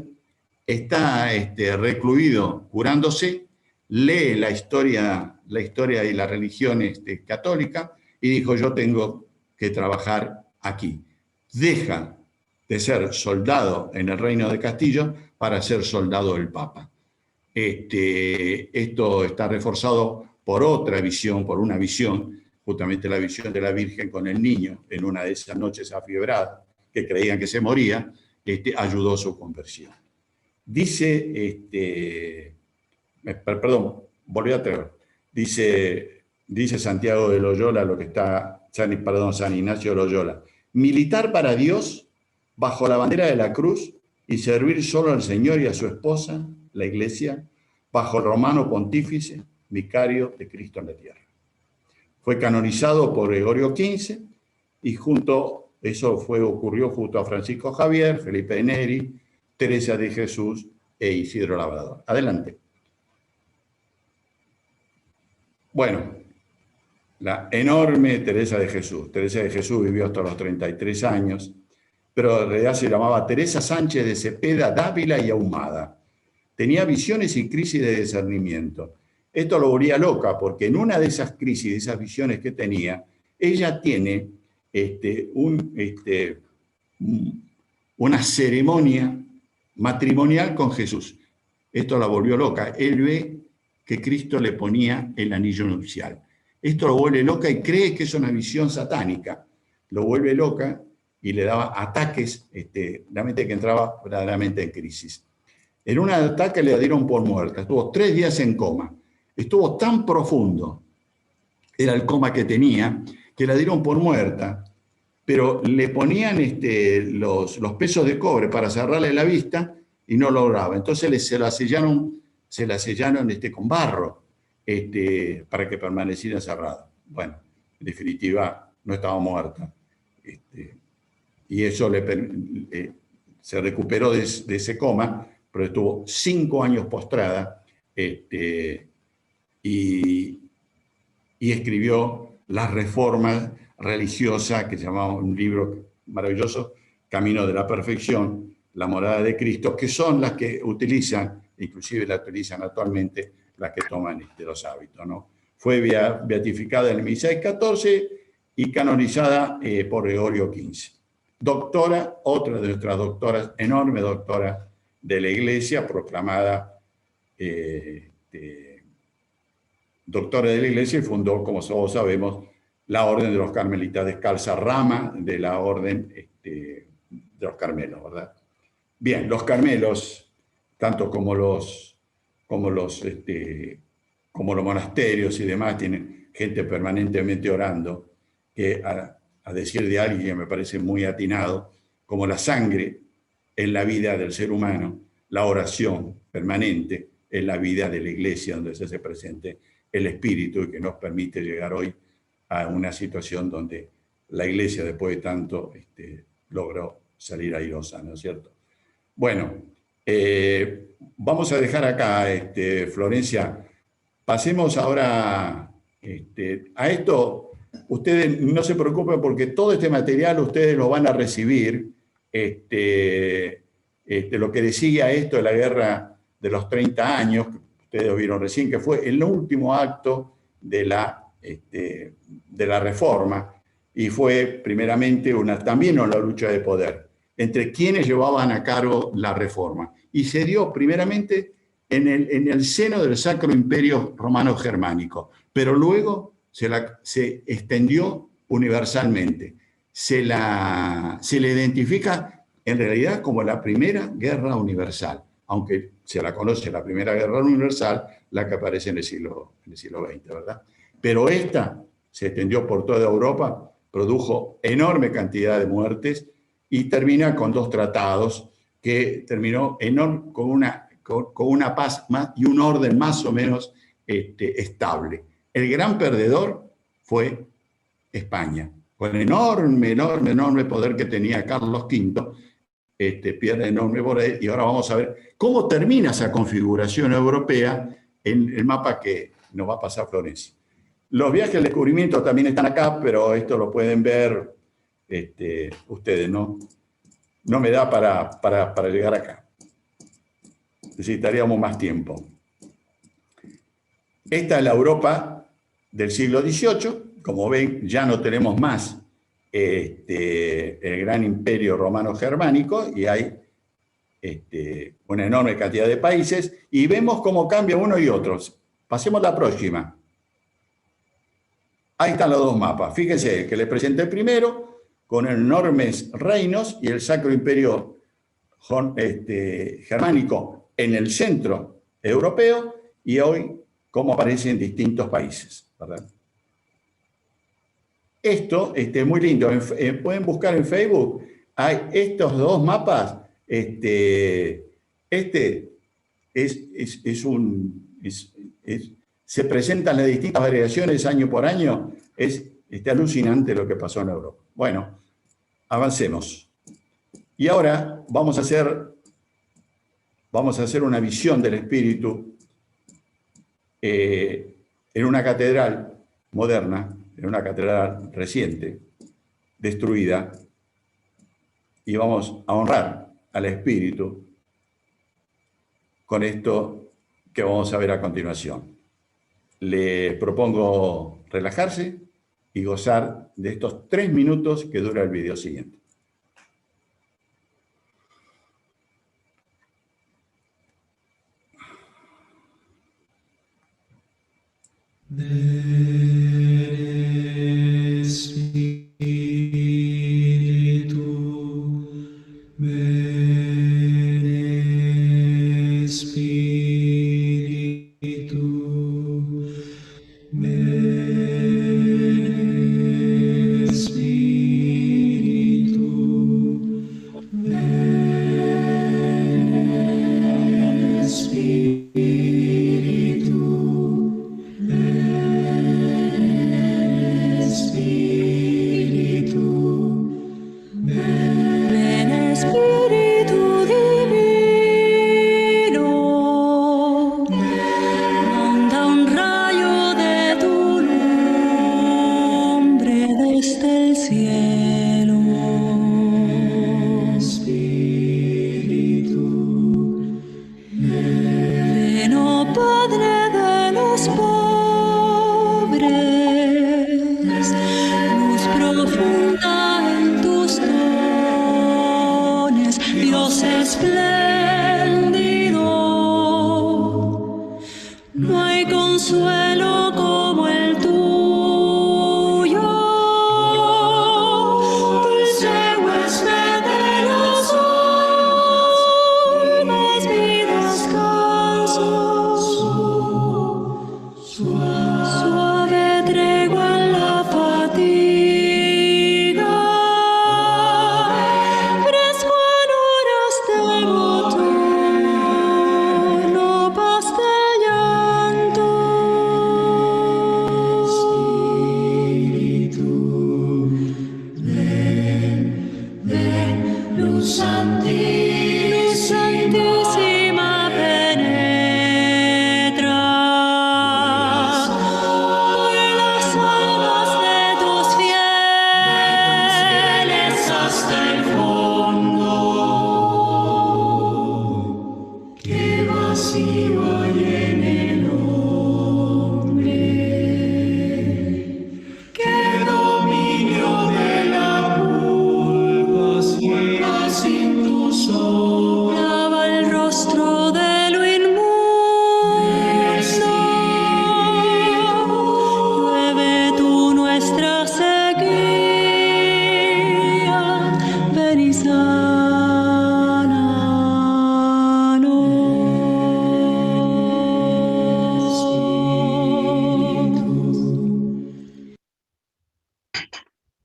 está recluido curándose, lee la historia y la religión católica y dijo: yo tengo que trabajar aquí. Deja de ser soldado en el Reino de Castilla para ser soldado del Papa. Esto está reforzado por otra visión, por una visión, justamente la visión de la Virgen con el niño en una de esas noches afiebradas que creían que se moría, ayudó a su conversión. Dice, volví a traer, dice Santiago de Loyola, San Ignacio de Loyola, militar para Dios bajo la bandera de la cruz y servir solo al Señor y a su esposa, la Iglesia, bajo el romano pontífice, vicario de Cristo en la tierra. Fue canonizado por Gregorio XV y ocurrió junto a Francisco Javier, Felipe Neri, Teresa de Jesús e Isidro Labrador. Adelante. Bueno, la enorme Teresa de Jesús. Teresa de Jesús vivió hasta los 33 años, pero en realidad se llamaba Teresa Sánchez de Cepeda, Dávila y Ahumada. Tenía visiones y crisis de discernimiento. Esto lo volvía loca, porque en una de esas crisis, de esas visiones que tenía, ella tiene una ceremonia matrimonial con Jesús. Esto la volvió loca. Él ve que Cristo le ponía el anillo nupcial. Esto lo vuelve loca y cree que es una visión satánica. Lo vuelve loca y le daba ataques, la mente que entraba verdaderamente en crisis. En un ataque le dieron por muerta. Estuvo 3 días en coma. Estuvo tan profundo, era el coma que tenía, que la dieron por muerta, pero le ponían los pesos de cobre para cerrarle la vista y no lograba. Entonces se la sellaron con barro para que permaneciera cerrada. Bueno, en definitiva, no estaba muerta. Y eso se recuperó de ese coma, pero estuvo 5 años postrada y escribió Las Reformas Religiosas, que se llamaba un libro maravilloso, Camino de la Perfección, La Morada de Cristo, que son las que utilizan, inclusive la utilizan actualmente, las que toman los hábitos, ¿no? Fue beatificada en el 1614 y canonizada por Gregorio XV. Doctora, otra de nuestras doctoras, enorme doctora de la Iglesia, proclamada doctora de la Iglesia, y fundó, como todos sabemos, la Orden de los Carmelitas Descalza, rama de la Orden de los Carmelos, ¿verdad? Bien, los Carmelos, tanto como los monasterios y demás, tienen gente permanentemente orando, que a decir de alguien que me parece muy atinado, como la sangre en la vida del ser humano, la oración permanente en la vida de la Iglesia, donde se hace presente el Espíritu y que nos permite llegar hoy a una situación donde la Iglesia, después de tanto, logró salir airosa, ¿no es cierto? Bueno, vamos a dejar acá, Florencia. Pasemos ahora a esto. Ustedes no se preocupen porque todo este material ustedes lo van a recibir. Lo que decía a esto de la guerra de los 30 años, que ustedes lo vieron recién, que fue el último acto de la reforma, y fue primeramente también una lucha de poder entre quienes llevaban a cabo la reforma. Y se dio primeramente en el seno del Sacro Imperio Romano Germánico, pero luego se extendió universalmente. Se le identifica en realidad como la Primera Guerra Universal, aunque se la conoce la Primera Guerra Universal, la que aparece en el siglo XX, ¿verdad? Pero esta se extendió por toda Europa, produjo enorme cantidad de muertes y termina con 2 tratados que terminó con una paz y un orden más o menos estable. El gran perdedor fue España, con el enorme poder que tenía Carlos V, pierde enorme poder, y ahora vamos a ver cómo termina esa configuración europea en el mapa que nos va a pasar Florencia. Los viajes al descubrimiento también están acá, pero esto lo pueden ver ustedes, ¿no? No me da para llegar acá. Necesitaríamos más tiempo. Esta es la Europa del siglo XVIII. Como ven, ya no tenemos más el gran imperio romano-germánico y hay una enorme cantidad de países y vemos cómo cambia uno y otros. Pasemos a la próxima. Ahí están los 2 mapas. Fíjense, el que les presenté primero, con enormes reinos y el Sacro Imperio Germánico en el centro europeo, y hoy cómo aparece en distintos países, ¿verdad? esto es muy lindo. Pueden buscar en Facebook. Hay estos dos mapas. Se presentan las distintas variaciones año por año. Es alucinante lo que pasó en Europa. Bueno, avancemos. Y ahora vamos a hacer una visión del espíritu en una catedral moderna, en una catedral reciente, destruida, y vamos a honrar al espíritu con esto que vamos a ver a continuación. Les propongo relajarse y gozar de estos 3 minutos que dura el video siguiente.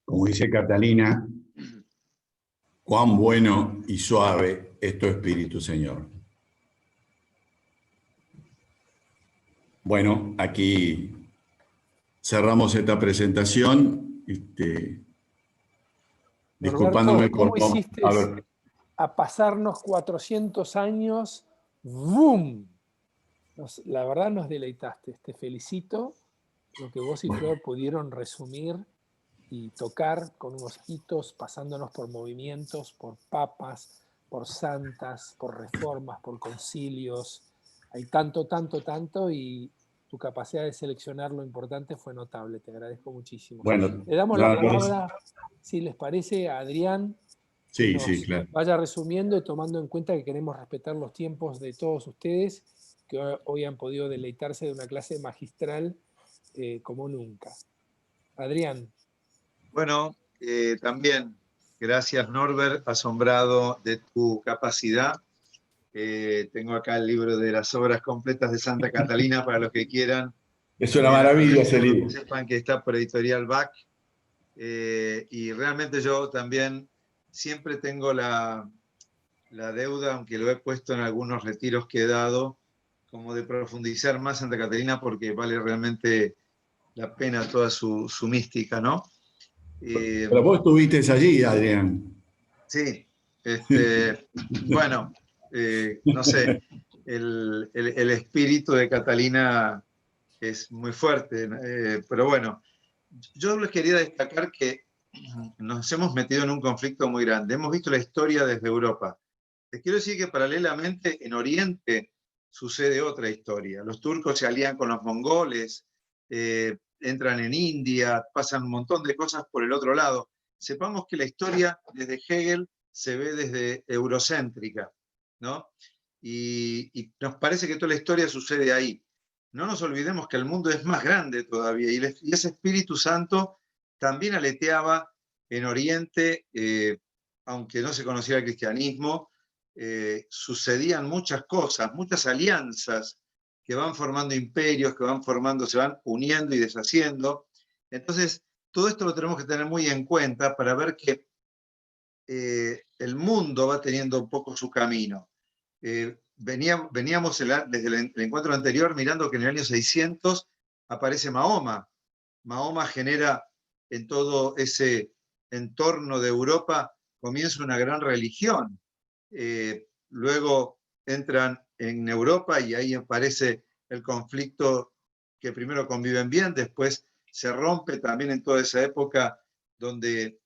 Como dice Catalina, cuán bueno y suave es tu Espíritu, Señor. Bueno, aquí cerramos esta presentación. Disculpándome Roberto, ¿cómo por... hiciste a pasarnos 400 años? ¡Bum! La verdad nos deleitaste. Te felicito. Lo que vos y Flor pudieron resumir y tocar con unos hitos, pasándonos por movimientos, por papas, por santas, por reformas, por concilios. Hay tanto, y tu capacidad de seleccionar lo importante fue notable. Te agradezco muchísimo. Bueno, le damos la palabra, si les parece, a Adrián, que sí, claro. vaya resumiendo y tomando en cuenta que queremos respetar los tiempos de todos ustedes, que hoy han podido deleitarse de una clase magistral como nunca. Adrián. Bueno, también, gracias Norbert, asombrado de tu capacidad. Tengo acá el libro de las obras completas de Santa Catalina para los que quieran. Es una maravilla ese libro. Sepan que está por Editorial BAC. Y realmente yo también siempre tengo la deuda, aunque lo he puesto en algunos retiros que he dado, como de profundizar más Santa Catarina, porque vale realmente la pena toda su mística, ¿no? Pero vos estuviste allí, Adrián. Sí, bueno, no sé, el espíritu de Catalina es muy fuerte, pero bueno, yo les quería destacar que nos hemos metido en un conflicto muy grande. Hemos visto la historia desde Europa. Les quiero decir que paralelamente en Oriente sucede otra historia. Los turcos se alían con los mongoles, entran en India, pasan un montón de cosas por el otro lado. Sepamos que la historia desde Hegel se ve desde eurocéntrica, ¿no? Y nos parece que toda la historia sucede ahí. No nos olvidemos que el mundo es más grande todavía y ese Espíritu Santo también aleteaba en Oriente, aunque no se conocía el cristianismo, sucedían muchas cosas, muchas alianzas que van formando imperios, que van formando, se van uniendo y deshaciendo. Entonces, todo esto lo tenemos que tener muy en cuenta para ver que el mundo va teniendo un poco su camino. Veníamos desde el encuentro anterior mirando que en el año 600 aparece Mahoma. Mahoma genera en todo ese entorno de Europa, comienza una gran religión. Luego entran en Europa y ahí aparece el conflicto que primero conviven bien, después se rompe también en toda esa época donde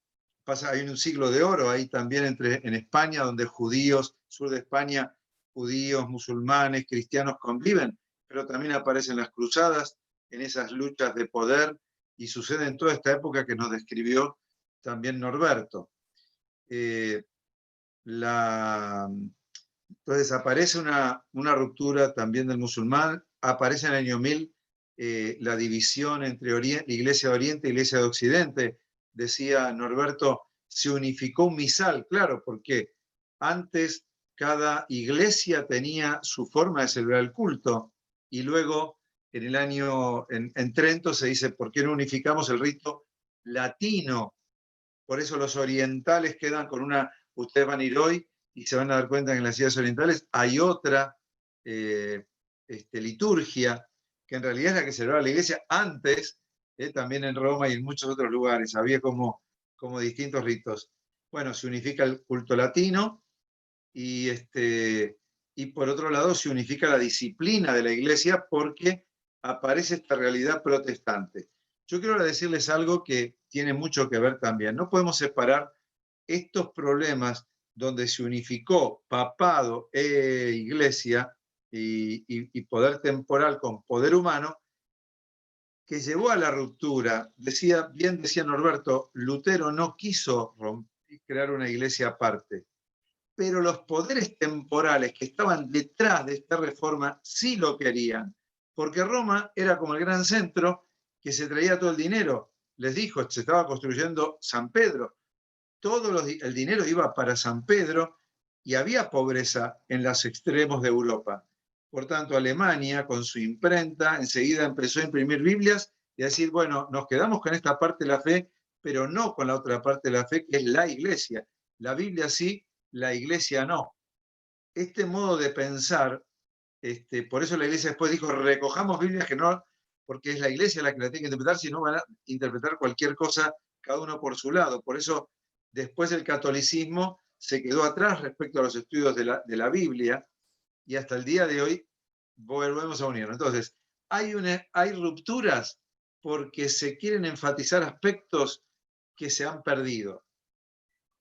hay un siglo de oro ahí también en España, donde judíos, sur de España, judíos, musulmanes, cristianos conviven, pero también aparecen las cruzadas en esas luchas de poder y sucede en toda esta época que nos describió también Norberto. Entonces aparece una ruptura también del musulmán, aparece en el año 1000 la división entre Iglesia de Oriente y Iglesia de Occidente. Decía Norberto, se unificó un misal, claro, porque antes cada iglesia tenía su forma de celebrar el culto y luego en Trento se dice, ¿por qué no unificamos el rito latino? Por eso los orientales quedan con ustedes van a ir hoy y se van a dar cuenta que en las ciudades orientales hay otra liturgia, que en realidad es la que celebraba la iglesia antes, también en Roma y en muchos otros lugares, había como distintos ritos. Bueno, se unifica el culto latino y por otro lado se unifica la disciplina de la iglesia porque aparece esta realidad protestante. Yo quiero decirles algo que tiene mucho que ver también. No podemos separar estos problemas donde se unificó papado e iglesia y poder temporal con poder humano, que llevó a la ruptura. Bien decía Norberto, Lutero no quiso crear una iglesia aparte, pero los poderes temporales que estaban detrás de esta reforma sí lo querían, porque Roma era como el gran centro que se traía todo el dinero. Les dijo, se estaba construyendo San Pedro, el dinero iba para San Pedro y había pobreza en los extremos de Europa. Por tanto, Alemania, con su imprenta, enseguida empezó a imprimir Biblias y a decir, bueno, nos quedamos con esta parte de la fe, pero no con la otra parte de la fe, que es la iglesia. La Biblia sí, la iglesia no. Este modo de pensar, por eso la iglesia después dijo, recojamos Biblias que no, porque es la iglesia la que la tiene que interpretar, si no van a interpretar cualquier cosa, cada uno por su lado. Por eso después el catolicismo se quedó atrás respecto a los estudios de la Biblia y hasta el día de hoy volvemos a unirnos. Entonces, hay rupturas porque se quieren enfatizar aspectos que se han perdido.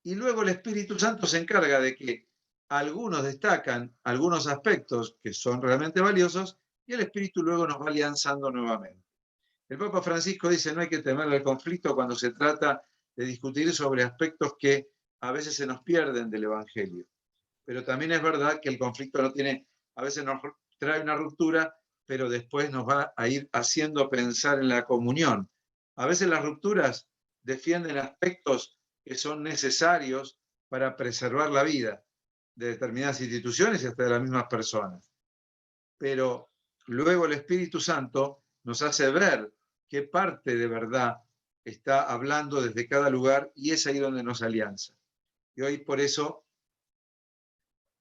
Y luego el Espíritu Santo se encarga de que algunos destacan algunos aspectos que son realmente valiosos y el Espíritu luego nos va alianzando nuevamente. El Papa Francisco dice no hay que temer el conflicto cuando se trata de discutir sobre aspectos que a veces se nos pierden del Evangelio. Pero también es verdad que el conflicto a veces nos trae una ruptura, pero después nos va a ir haciendo pensar en la comunión. A veces las rupturas defienden aspectos que son necesarios para preservar la vida de determinadas instituciones y hasta de las mismas personas. Pero luego el Espíritu Santo nos hace ver qué parte de verdad está hablando desde cada lugar y es ahí donde nos alianza. Y hoy por eso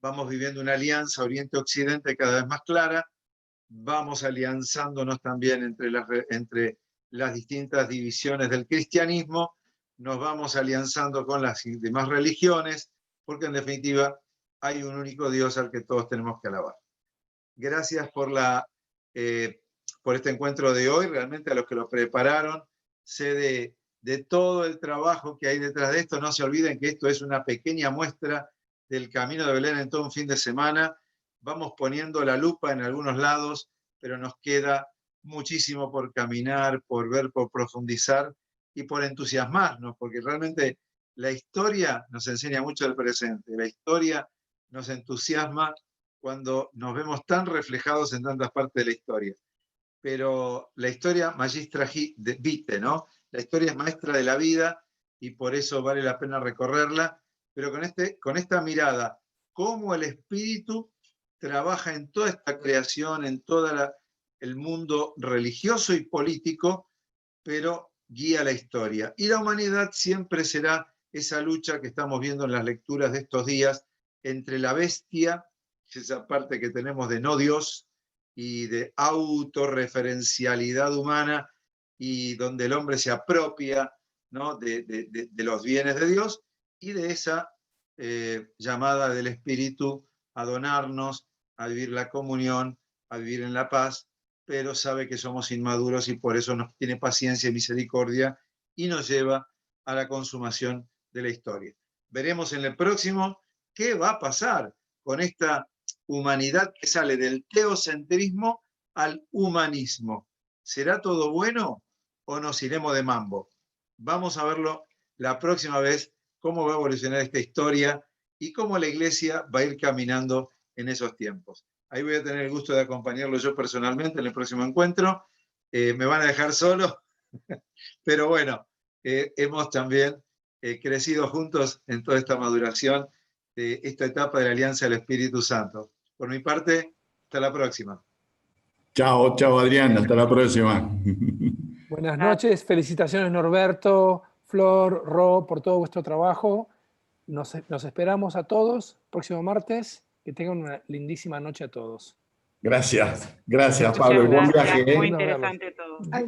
vamos viviendo una alianza Oriente-Occidente cada vez más clara, vamos alianzándonos también entre las distintas divisiones del cristianismo, nos vamos alianzando con las demás religiones, porque en definitiva hay un único Dios al que todos tenemos que alabar. Gracias por este encuentro de hoy, realmente a los que lo prepararon, sé de todo el trabajo que hay detrás de esto. No se olviden que esto es una pequeña muestra del Camino de Belén en todo un fin de semana. Vamos poniendo la lupa en algunos lados, pero nos queda muchísimo por caminar, por ver, por profundizar y por entusiasmarnos, porque realmente la historia nos enseña mucho del presente. La historia nos entusiasma cuando nos vemos tan reflejados en tantas partes de la historia. Pero la historia magistra vitae, ¿no? La historia es maestra de la vida y por eso vale la pena recorrerla, pero con esta mirada, cómo el espíritu trabaja en toda esta creación, en todo el mundo religioso y político, pero guía la historia. Y la humanidad siempre será esa lucha que estamos viendo en las lecturas de estos días entre la bestia, esa parte que tenemos de no Dios, y de autorreferencialidad humana, y donde el hombre se apropia, ¿no?, de los bienes de Dios, y de esa llamada del Espíritu a donarnos, a vivir la comunión, a vivir en la paz, pero sabe que somos inmaduros y por eso nos tiene paciencia y misericordia y nos lleva a la consumación de la historia. Veremos en el próximo qué va a pasar con esta humanidad que sale del teocentrismo al humanismo. ¿Será todo bueno o nos iremos de mambo? Vamos a verlo la próxima vez, cómo va a evolucionar esta historia y cómo la Iglesia va a ir caminando en esos tiempos. Ahí voy a tener el gusto de acompañarlo yo personalmente en el próximo encuentro. Me van a dejar solo, pero bueno, hemos también crecido juntos en toda esta maduración de esta etapa de la Alianza del Espíritu Santo. Por mi parte, hasta la próxima. Chao, chao Adrián, hasta la próxima. Buenas noches, felicitaciones Norberto, Flor, Ro, por todo vuestro trabajo. Nos esperamos a todos próximo martes. Que tengan una lindísima noche a todos. Gracias, gracias Pablo, buen viaje. Muy interesante todo.